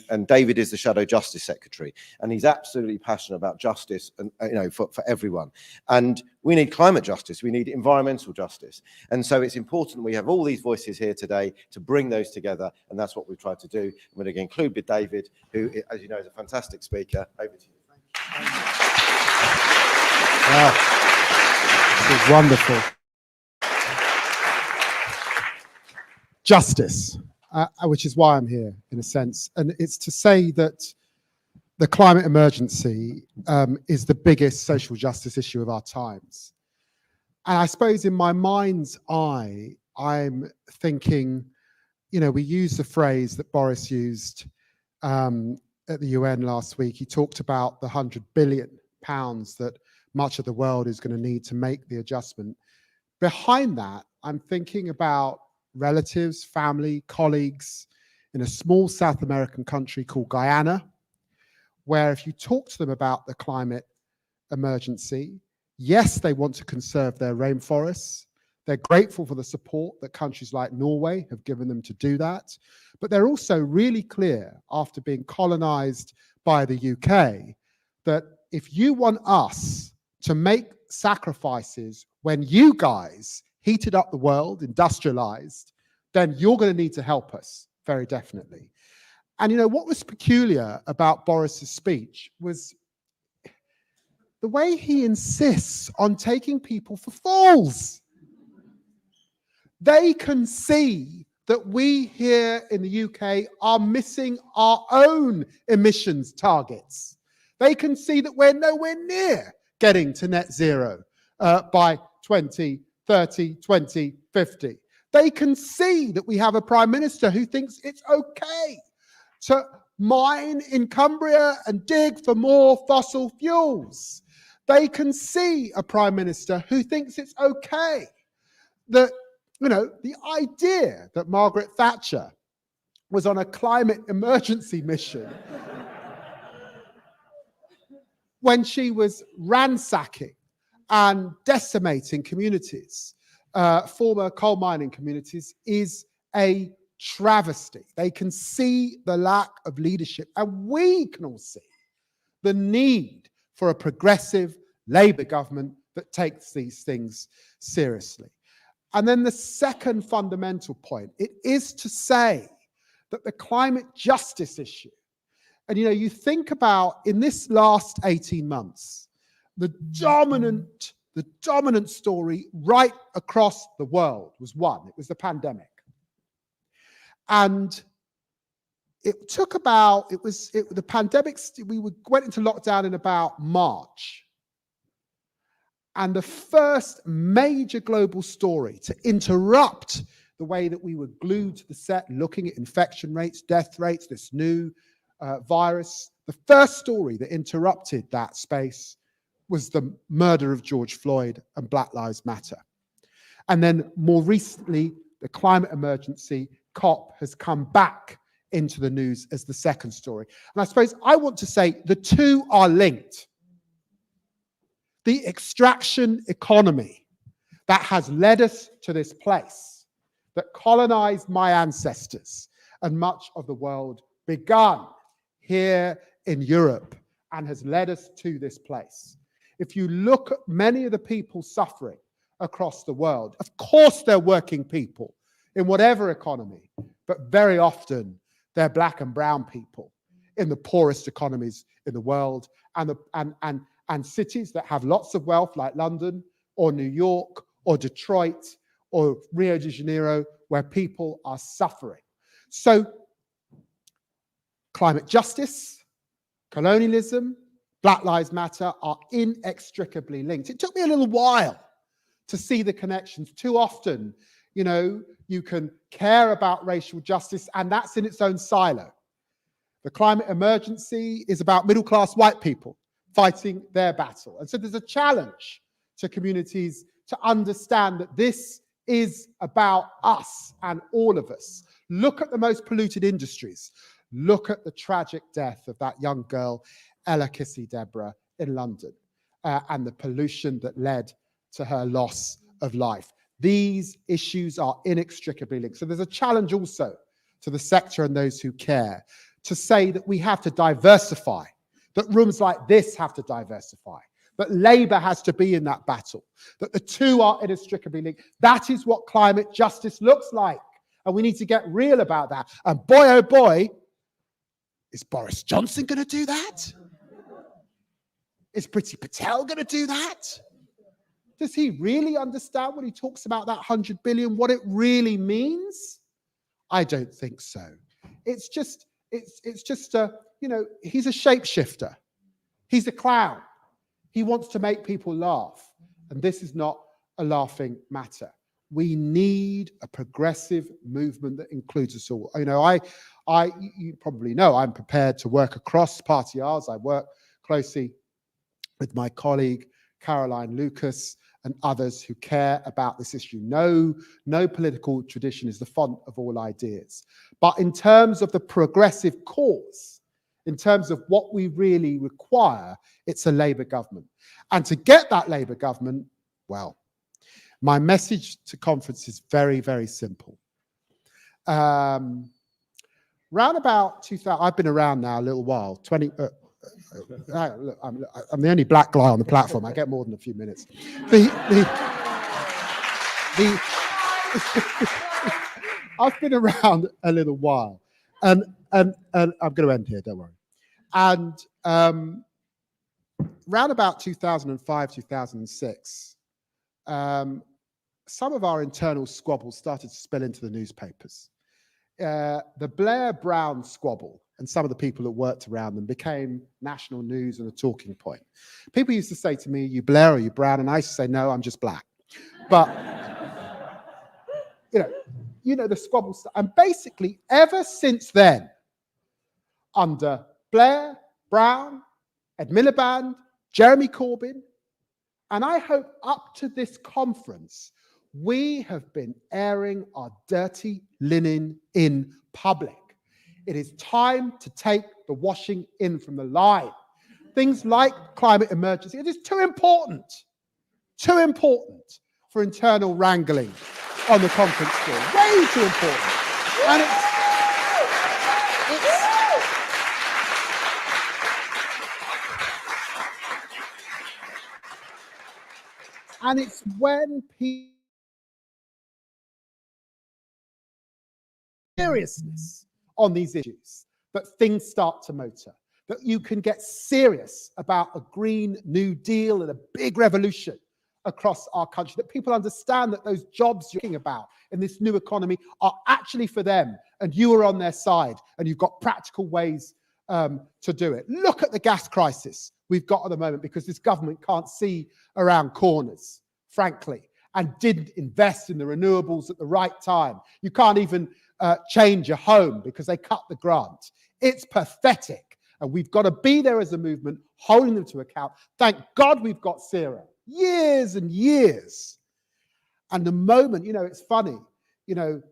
and David is the Shadow Justice Secretary, and he's absolutely passionate about justice, and for everyone. And we need climate justice, we need environmental justice, and so it's important we have all these voices here today to bring those together, and that's what we've tried to do. And we're going to include with David, who, as you know, is a fantastic speaker. Over to you. Wow, this is wonderful. Justice, which is why I'm here, in a sense, and it's to say that the climate emergency is the biggest social justice issue of our times. And I suppose in my mind's eye, I'm thinking, we use the phrase that Boris used at the UN last week. He talked about the £100 billion that much of the world is going to need to make the adjustment. Behind that, I'm thinking about relatives, family, colleagues in a small South American country called Guyana, where if you talk to them about the climate emergency, yes, they want to conserve their rainforests. They're grateful for the support that countries like Norway have given them to do that. But they're also really clear, after being colonized by the UK, that if you want us to make sacrifices when you guys heated up the world, industrialized, then you're going to need to help us, very definitely. And what was peculiar about Boris's speech was the way he insists on taking people for fools. They can see that we here in the UK are missing our own emissions targets. They can see that we're nowhere near getting to net zero by 2030, 2050. They can see that we have a prime minister who thinks it's okay to mine in Cumbria and dig for more fossil fuels. They can see a prime minister who thinks it's okay that, the idea that Margaret Thatcher was on a climate emergency mission when she was ransacking and decimating communities, former coal mining communities, is a travesty. They can see the lack of leadership, and we can all see the need for a progressive Labour government that takes these things seriously. And then the second fundamental point, it is to say that the climate justice issue, and you think about in this last 18 months, the dominant story right across the world was one. It was the pandemic. And it took about, the pandemic, we went into lockdown in about March. And the first major global story to interrupt the way that we were glued to the set, looking at infection rates, death rates, this new virus, the first story that interrupted that space was the murder of George Floyd and Black Lives Matter. And then more recently, the climate emergency, COP, has come back into the news as the second story. And I suppose I want to say the two are linked. The extraction economy that has led us to this place, that colonized my ancestors and much of the world, begun here in Europe and has led us to this place. If you look at many of the people suffering across the world, of course they're working people in whatever economy, but very often they're black and brown people in the poorest economies in the world, and cities that have lots of wealth like London or New York or Detroit or Rio de Janeiro, where people are suffering. So climate justice, colonialism, Black Lives Matter are inextricably linked. It took me a little while to see the connections. Too often, you can care about racial justice and that's in its own silo. The climate emergency is about middle-class white people fighting their battle. And so there's a challenge to communities to understand that this is about us and all of us. Look at the most polluted industries. Look at the tragic death of that young girl, Ella Kissy Deborah, in London, and the pollution that led to her loss of life. These issues are inextricably linked. So there's a challenge also to the sector and those who care to say that we have to diversify, that rooms like this have to diversify, that Labour has to be in that battle, that the two are inextricably linked. That is what climate justice looks like. And we need to get real about that. And boy, oh boy, is Boris Johnson going to do that? Is Priti Patel going to do that? Does he really understand when he talks about that 100 billion, what it really means? I don't think so. It's just a, he's a shapeshifter. He's a clown. He wants to make people laugh. And this is not a laughing matter. We need a progressive movement that includes us all. You probably know, I'm prepared to work across party aisles. I work closely with my colleague, Caroline Lucas, and others who care about this issue. No political tradition is the font of all ideas. But in terms of the progressive cause, in terms of what we really require, it's a Labour government. And to get that Labour government, well, my message to conference is very, very simple. Round about 2000, I've been around now a little while, look, I'm the only black guy on the platform. I get more than a few minutes. I've been around a little while, and I'm going to end here. Don't worry. And round about 2005, 2006, some of our internal squabbles started to spill into the newspapers. The Blair-Brown squabble and some of the people that worked around them became national news and a talking point. People used to say to me, "You Blair or you Brown?" And I used to say, "No, I'm just black." But, the squabble. And basically, ever since then, under Blair, Brown, Ed Miliband, Jeremy Corbyn, and I hope up to this conference, we have been airing our dirty linen in public. It is time to take the washing in from the line. Things like climate emergency, it is too important for internal wrangling on the conference floor. Way too important. And it's when people seriousness on these issues that things start to motor, that you can get serious about a Green New Deal and a big revolution across our country, that people understand that those jobs you're talking about in this new economy are actually for them, and you are on their side, and you've got practical ways to do it. Look at the gas crisis we've got at the moment, because this government can't see around corners, frankly, and didn't invest in the renewables at the right time. You can't even change your home because they cut the grant. It's pathetic. And we've got to be there as a movement, holding them to account. Thank God we've got SERA. Years and years. And the moment, it's funny, the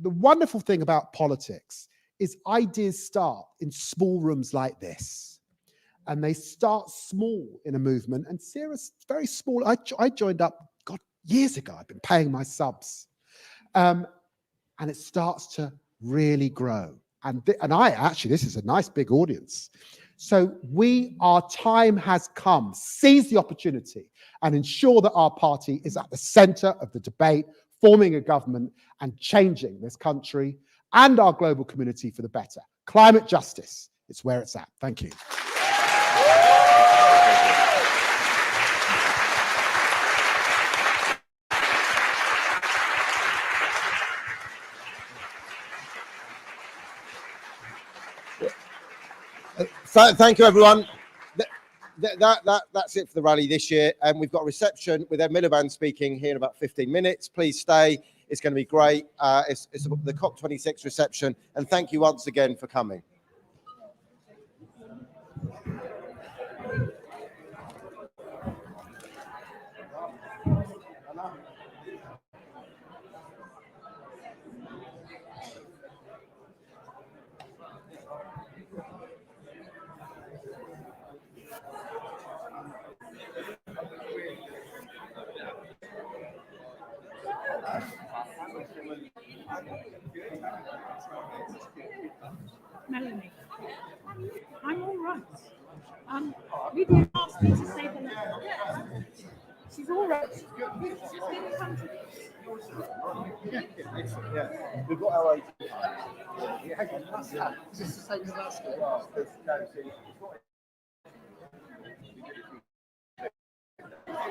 wonderful thing about politics is ideas start in small rooms like this. And they start small in a movement. And SERA's very small. I joined up, years ago. I've been paying my subs. And it starts to really grow. And this is a nice big audience. So our time has come. Seize the opportunity and ensure that our party is at the center of the debate, forming a government and changing this country and our global community for the better. Climate justice, it's where it's at. Thank you. Thank you, everyone. That's it for the rally this year. And we've got a reception with Ed Miliband speaking here in about 15 minutes. Please stay. It's going to be great. It's the COP26 reception. And thank you once again for coming. Melanie, I'm all right. Lydia asked me to say hello. She's all right. She's been in front of us. Yeah, we've got our idea. Yeah, hang on, that's that. Is this the same as that?